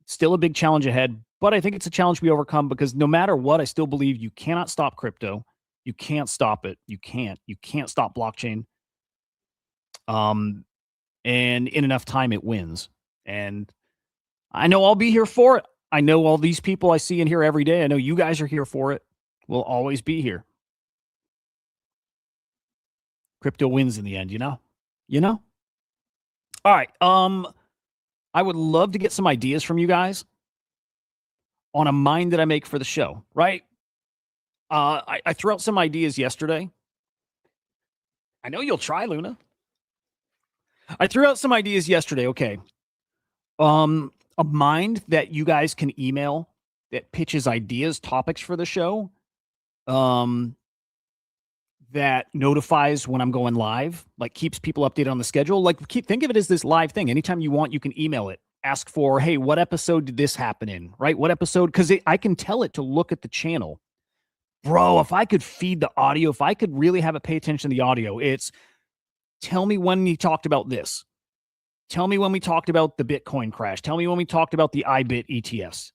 Still a big challenge ahead. But I think it's a challenge we overcome because no matter what, I still believe you cannot stop crypto. You can't stop it. You can't stop blockchain. And in enough time, it wins. And I know I'll be here for it. I know all these people I see in here every day. I know you guys are here for it. We'll always be here. Crypto wins in the end, you know? All right. I would love to get some ideas from you guys on a mind that I make for the show, right? I threw out some ideas yesterday. I know you'll try, Luna. I threw out some ideas yesterday. Okay. A mind that you guys can email that pitches ideas, topics for the show. That notifies when I'm going live, like keeps people updated on the schedule. Like think of it as this live thing. Anytime you want, you can email it. Ask for, hey, what episode did this happen in, right? What episode? Because I can tell it to look at the channel. Bro, if I could feed the audio, if I could really have it pay attention to the audio, it's tell me when you talked about this. Tell me when we talked about the Bitcoin crash. Tell me when we talked about the IBIT ETFs.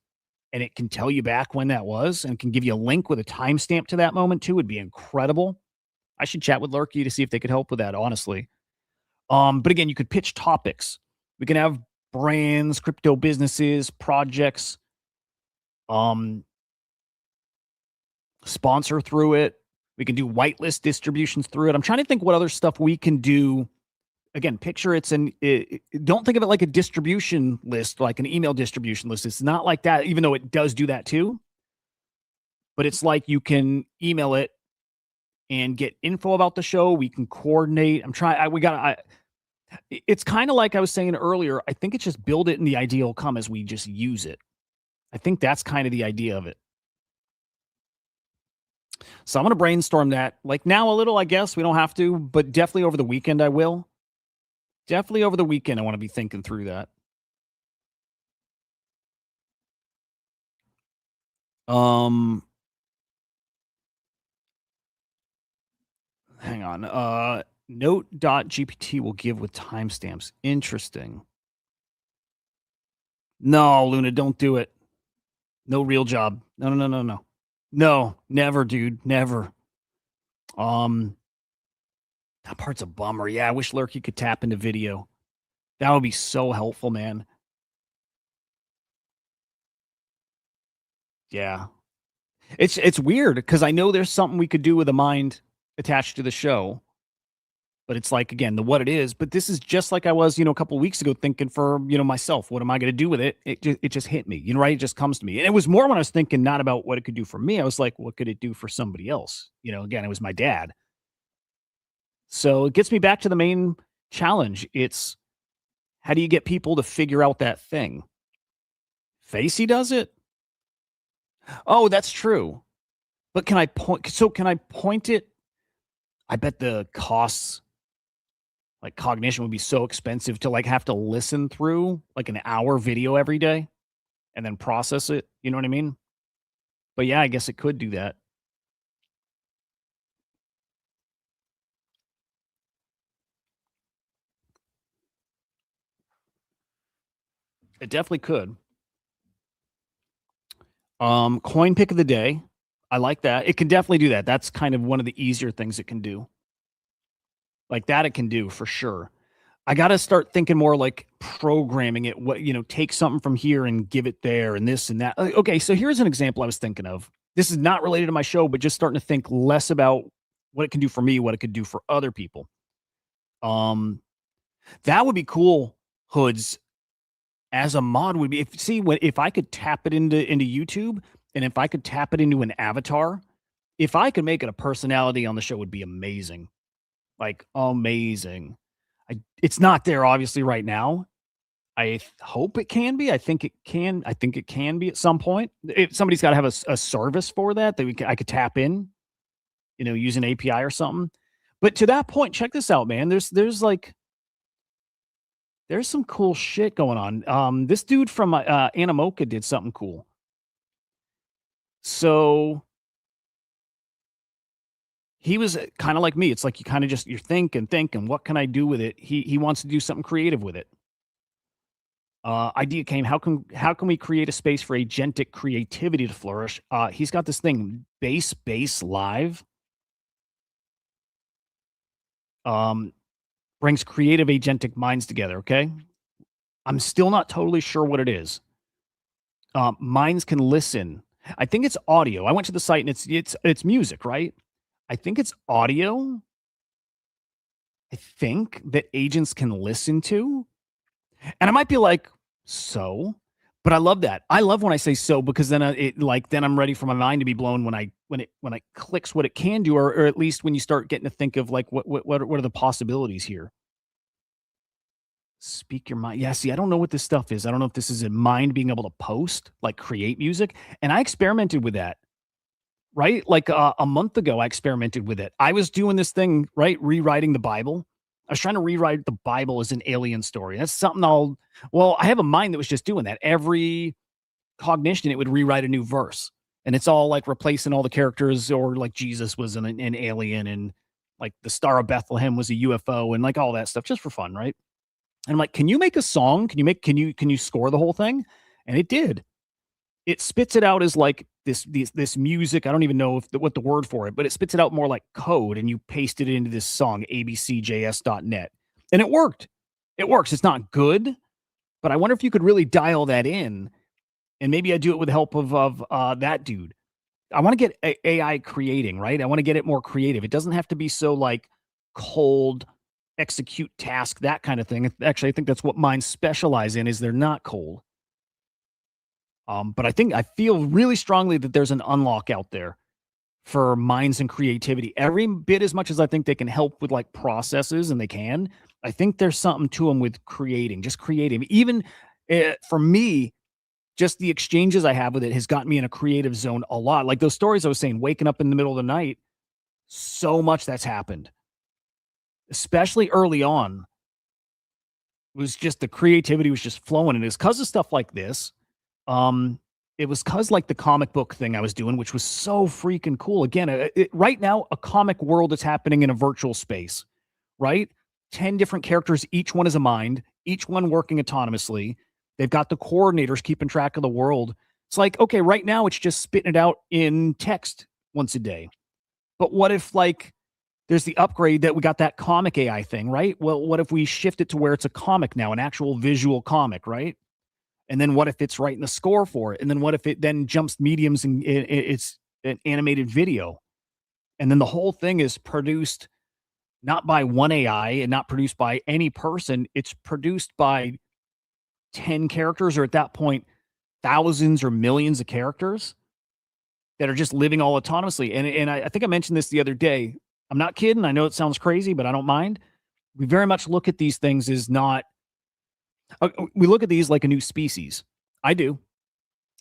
And it can tell you back when that was and can give you a link with a timestamp to that moment too. Would be incredible. I should chat with Lurky to see if they could help with that, honestly. But again, you could pitch topics. We can have brands, crypto businesses, projects, sponsor through it. We can do whitelist distributions through it. I'm trying to think what other stuff we can do. Again, picture don't think of it like a distribution list, like an email distribution list. It's not like that, even though it does do that too. But it's like you can email it and get info about the show. We can coordinate. It's kind of like I was saying earlier. I think it's just build it and the idea will come as we just use it. I think that's kind of the idea of it. So I'm going to brainstorm that like now a little, I guess we don't have to, but definitely over the weekend, I will. Definitely over the weekend, I want to be thinking through that. Hang on. Note.gpt will give with timestamps. Interesting. No, Luna, don't do it. No real job. No. No, never, dude. Never. That part's a bummer. Yeah, I wish Lurky could tap into video. That would be so helpful, man. Yeah. It's weird because I know there's something we could do with a mind attached to the show. But it's like, again, the what it is. But this is just like I was, a couple of weeks ago thinking for, myself, what am I going to do with it? It just hit me, right? It just comes to me. And it was more when I was thinking not about what it could do for me. I was like, what could it do for somebody else? Again, it was my dad. So it gets me back to the main challenge. It's how do you get people to figure out that thing? Facey does it? Oh, that's true. But can I point it? I bet the costs like cognition would be so expensive to like have to listen through like an hour video every day and then process it. You know what I mean? But yeah, I guess it could do that. It definitely could. Coin pick of the day. I like that. It can definitely do that. That's kind of one of the easier things it can do. Like that it can do for sure. I got to start thinking more like programming it, take something from here and give it there and this and that. Okay, so here's an example I was thinking of. This is not related to my show, but just starting to think less about what it can do for me, what it could do for other people. That would be cool, Hoods. As a mod would be if I could tap it into YouTube and if I could tap it into an avatar, if I could make it a personality on the show would be amazing. Like amazing. It's not there obviously right now. I hope it can be. I think it can. I think it can be at some point. If somebody's got to have a service for that I could tap in, use an API or something. But to that point, check this out, man. There's some cool shit going on. This dude from Animoca did something cool. So he was kind of like me. It's like you kind of you're thinking, what can I do with it? He wants to do something creative with it. Idea came, how can we create a space for agentic creativity to flourish? He's got this thing, Base Live. Brings creative agentic minds together, okay? I'm still not totally sure what it is. Minds can listen. I think it's audio. I went to the site and it's music, right? I think it's audio. I think that agents can listen to. And I might be like, so, but I love that. I love when I say so because then then I'm ready for my mind to be blown when it clicks what it can do, or at least when you start getting to think of like what are the possibilities here. Speak your mind. Yeah, see, I don't know what this stuff is. I don't know if this is a mind being able to post, like create music. And I experimented with that, right? Like a month ago, I experimented with it. I was doing this thing, right? Rewriting the Bible. I was trying to rewrite the Bible as an alien story. That's something I have a mind that was just doing that. Every cognition, it would rewrite a new verse. And it's all like replacing all the characters, or like Jesus was an alien and like the Star of Bethlehem was a UFO and like all that stuff just for fun, right? And I'm like, can you make a song? Can you score the whole thing? And it did. It spits it out as like this music. I don't even know what the word for it, but it spits it out more like code, and you paste it into this song, abcjs.net. And it worked. It works. It's not good, but I wonder if you could really dial that in, and maybe I do it with the help of that dude. I want to get AI creating, right? I want to get it more creative. It doesn't have to be so like cold, execute task, that kind of thing. Actually, I think that's what mine specialize in, is they're not cold. But I feel really strongly that there's an unlock out there for minds and creativity. Every bit as much as I think they can help with like processes, and they can, I think there's something to them with creating, just creating. Even for me, just the exchanges I have with it has gotten me in a creative zone a lot. Like those stories I was saying, waking up in the middle of the night, so much that's happened, especially early on, was just the creativity was just flowing. And it's because of stuff like this. It was because like the comic book thing I was doing, which was so freaking cool. Again, right now, a comic world is happening in a virtual space, right? 10 different characters, each one is a mind, each one working autonomously. They've got the coordinators keeping track of the world. It's like, okay, right now it's just spitting it out in text once a day. But what if like there's the upgrade that we got that comic AI thing, right? Well, what if we shift it to where it's a comic now, an actual visual comic, right? And then what if it's writing the score for it? And then what if it then jumps mediums and it's an animated video? And then the whole thing is produced not by one AI and not produced by any person. It's produced by 10 characters, or at that point, thousands or millions of characters that are just living all autonomously. And I think I mentioned this the other day. I'm not kidding. I know it sounds crazy, but I don't mind. We very much look at these things as not, we look at these like a new species. I do.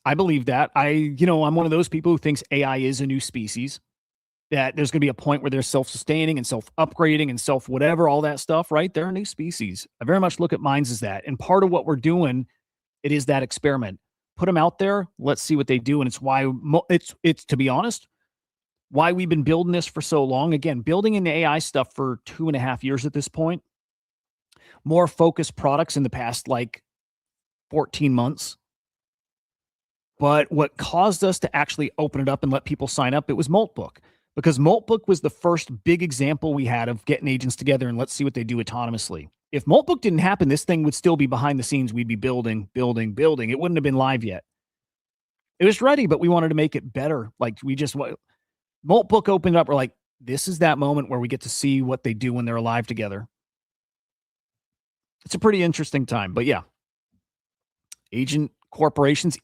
I believe that. I'm one of those people who thinks AI is a new species, that there's going to be a point where they're self-sustaining and self-upgrading and self-whatever, all that stuff, right? They're a new species. I very much look at mines as that. And part of what we're doing, it is that experiment. Put them out there. Let's see what they do. And it's why it's to be honest, why we've been building this for so long. Again, building in the AI stuff for 2.5 years at this point. More focused products in the past like 14 months. But what caused us to actually open it up and let people sign up, it was Maltbook. Because Maltbook was the first big example we had of getting agents together and let's see what they do autonomously. If Maltbook didn't happen, this thing would still be behind the scenes. We'd be building. It wouldn't have been live yet. It was ready, but we wanted to make it better. Like Maltbook opened up. We're like, this is that moment where we get to see what they do when they're alive together. It's a pretty interesting time, but yeah. Agent corporations,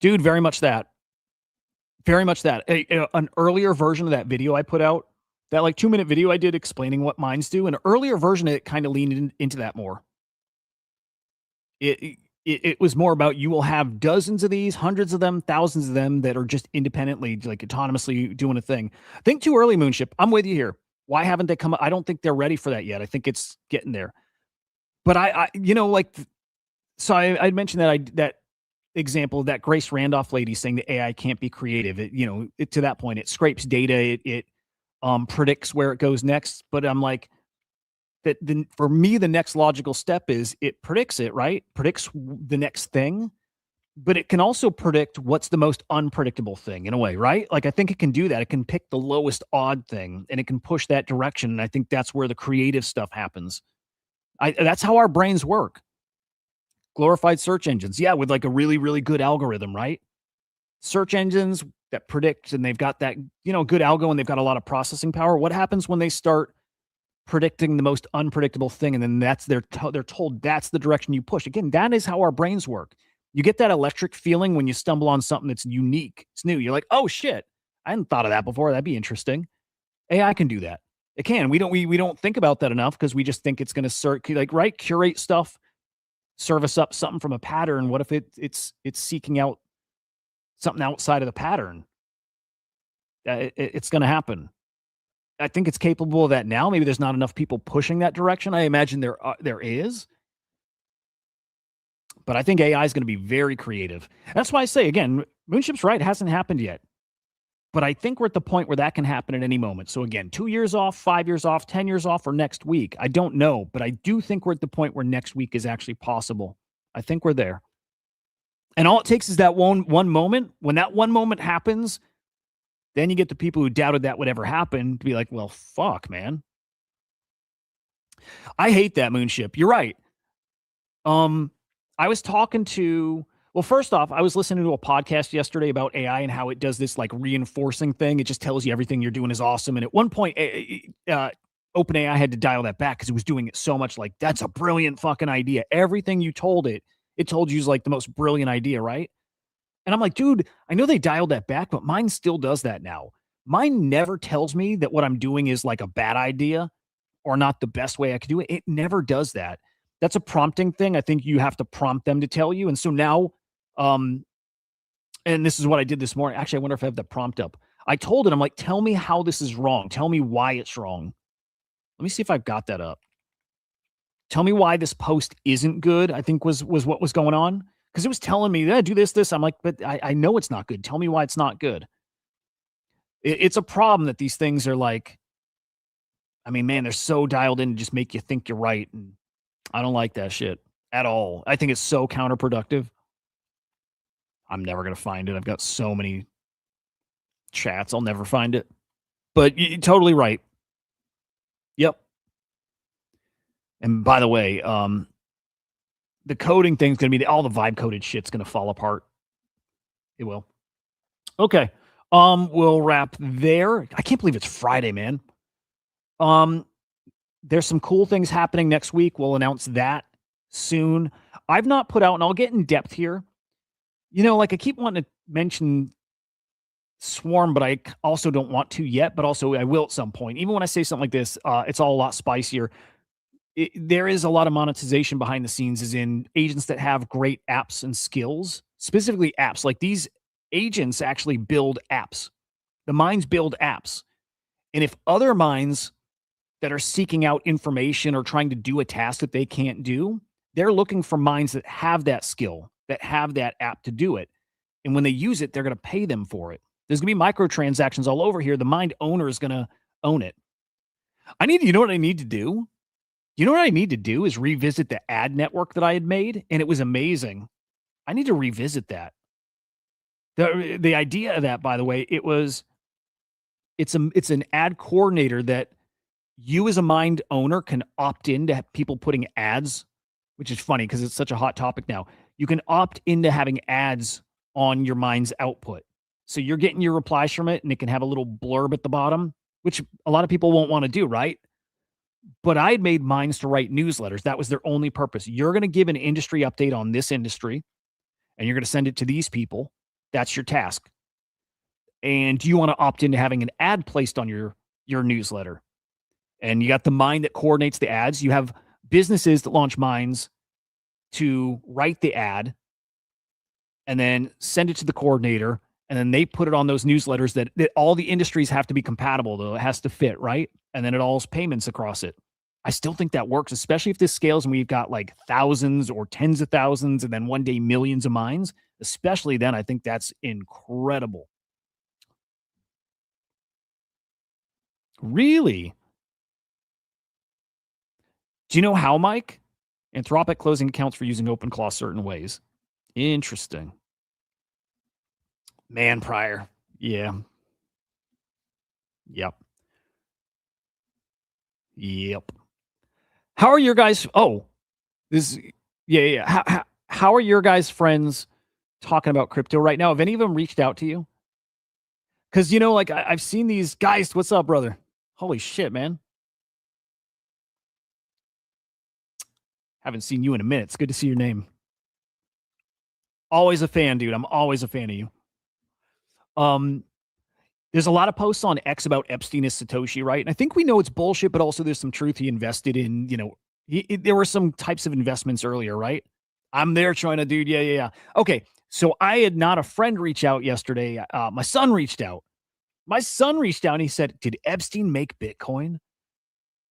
dude, very much that. Very much that. An earlier version of that video I put out, that like 2-minute video I did explaining what mines do, an earlier version of it kind of leaned into that more. It was more about, you will have dozens of these, hundreds of them, thousands of them that are just independently, like autonomously doing a thing. Think too early, Moonship. I'm with you here. Why haven't they come? I don't think they're ready for that yet. I think it's getting there. But I mentioned that example, that Grace Randolph lady saying the AI can't be creative. To that point, it scrapes data. It predicts where it goes next. But I'm like, for me, the next logical step is it predicts it, right? Predicts the next thing, but it can also predict what's the most unpredictable thing in a way, right? Like, I think it can do that. It can pick the lowest odd thing and it can push that direction. And I think that's where the creative stuff happens. That's how our brains work. Glorified search engines. Yeah, with like a really, really good algorithm, right? Search engines that predict, and they've got that, good algo, and they've got a lot of processing power. What happens when they start predicting the most unpredictable thing, and then they're told that's the direction you push? Again, that is how our brains work. You get that electric feeling when you stumble on something that's unique. It's new. You're like, oh shit, I hadn't thought of that before. That'd be interesting. AI can do that. It can. We don't think about that enough because we just think it's going to curate stuff, service up something from a pattern. What if it's seeking out something outside of the pattern? It's going to happen. I think it's capable of that now. Maybe there's not enough people pushing that direction. I imagine there is. But I think AI is going to be very creative. That's why I say, again, Moonship's right. It hasn't happened yet. But I think we're at the point where that can happen at any moment. So again, 2 years off, 5 years off, 10 years off, or next week. I don't know, but I do think we're at the point where next week is actually possible. I think we're there. And all it takes is that one moment. When that one moment happens, then you get the people who doubted that would ever happen to be like, well, fuck, man. I hate that moonship. You're right. I was talking to, well, first off, I was listening to a podcast yesterday about AI and how it does this like reinforcing thing. It just tells you everything you're doing is awesome. And at one point, OpenAI had to dial that back because it was doing it so much like, that's a brilliant fucking idea. Everything you told it, it told you is like the most brilliant idea, right? And I'm like, dude, I know they dialed that back, but mine still does that now. Mine never tells me that what I'm doing is like a bad idea or not the best way I could do it. It never does that. That's a prompting thing. I think you have to prompt them to tell you. And so now, and this is what I did this morning. Actually, I wonder if I have the prompt up. I told it, I'm like, tell me how this is wrong. Tell me why it's wrong. Let me see if I've got that up. Tell me why this post isn't good, I think was what was going on. Because it was telling me, yeah, do this. I'm like, but I know it's not good. Tell me why it's not good. It's a problem that these things are like, I mean, man, they're so dialed in to just make you think you're right. And I don't like that shit at all. I think it's so counterproductive. I'm never going to find it. I've got so many chats. I'll never find it. But you're totally right. Yep. And by the way, the coding thing's going to be all the vibe coded shit's going to fall apart. It will. Okay. We'll wrap there. I can't believe it's Friday, man. There's some cool things happening next week. We'll announce that soon. I've not put out, and I'll get in depth here. You know, like I keep wanting to mention Swarm, but I also don't want to yet, but also I will at some point. Even when I say something like this, it's all a lot spicier. There is a lot of monetization behind the scenes, as in agents that have great apps and skills, specifically apps. Like these agents actually build apps. The minds build apps. And if other minds that are seeking out information or trying to do a task that they can't do, they're looking for minds that have that skill, that have that app to do it. And when they use it, they're going to pay them for it. There's going to be microtransactions all over here. The mind owner is going to own it. You know what I need to do? You know what I need to do is revisit the ad network that I had made, and it was amazing. I need to revisit that. The idea of that, by the way, it's an ad coordinator that you as a mind owner can opt in to have people putting ads, which is funny because it's such a hot topic now. You can opt into having ads on your mind's output. So you're getting your replies from it, and it can have a little blurb at the bottom, which a lot of people won't want to do, right? But I had made mines to write newsletters. That was their only purpose. You're going to give an industry update on this industry, and you're going to send it to these people. That's your task. And do you want to opt into having an ad placed on your newsletter? And you got the mind that coordinates the ads. You have businesses that launch mines to write the ad and then send it to the coordinator. And then they put it on those newsletters that all the industries have to be compatible, though. It has to fit, right? And then it all is payments across it. I still think that works, especially if this scales and we've got like thousands or tens of thousands and then one day millions of mines. Especially then, I think that's incredible. Really? Do you know how, Mike? Anthropic closing accounts for using OpenClaw certain ways. Interesting. Man prior. Yeah. Yep. Yep. How are your guys? Oh, this. Yeah. How are your guys' friends talking about crypto right now? Have any of them reached out to you? Because, you know, like I've seen these guys. What's up, brother? Holy shit, man. Haven't seen you in a minute. It's good to see your name. Always a fan, dude. I'm always a fan of you. There's a lot of posts on X about Epstein as Satoshi, right? And I think we know it's bullshit, but also there's some truth. He invested in, you know, there were some types of investments earlier, right? I'm there trying to, dude. Yeah. Okay. So I had not a friend reach out yesterday. My son reached out. And he said, did Epstein make Bitcoin?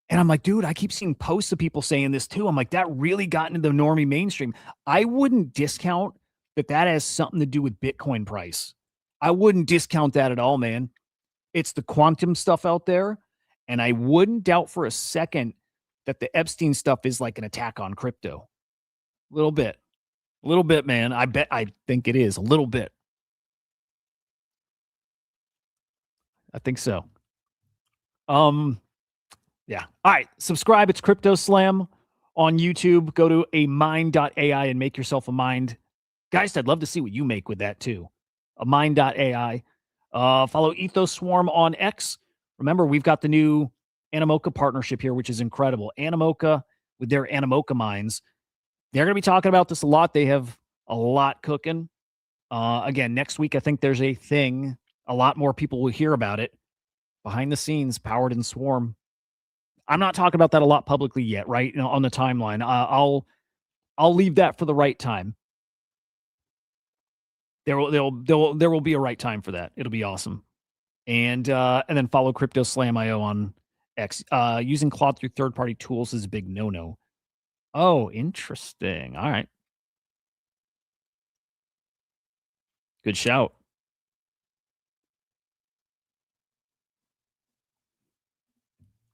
And I'm like, dude, I keep seeing posts of people saying this too. I'm like, that really got into the normie mainstream. I wouldn't discount that has something to do with Bitcoin price. I wouldn't discount that at all, man. It's the quantum stuff out there. And I wouldn't doubt for a second that the Epstein stuff is like an attack on crypto. A little bit. A little bit, man. I think it is. A little bit. I think so. Yeah. All right. Subscribe. It's Crypto Slam on YouTube. Go to amind.ai and make yourself a mind. Guys, I'd love to see what you make with that too. Amind.ai. Follow Ethos Swarm on X. Remember, we've got the new Animoca partnership here, which is incredible. Animoca with their Animoca mines. They're going to be talking about this a lot. They have a lot cooking. Again, next week, I think there's a thing. A lot more people will hear about it. Behind the scenes, Powered and Swarm. I'm not talking about that a lot publicly yet, right? On the timeline. I'll leave that for the right time. There will be a right time for that. It'll be awesome. And then follow Crypto Slam IO on X. Using Claude through third-party tools is a big no-no. Oh, interesting. All right. Good shout.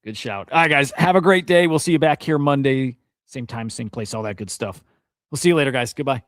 Good shout. All right, guys. Have a great day. We'll see you back here Monday. Same time, same place, all that good stuff. We'll see you later, guys. Goodbye.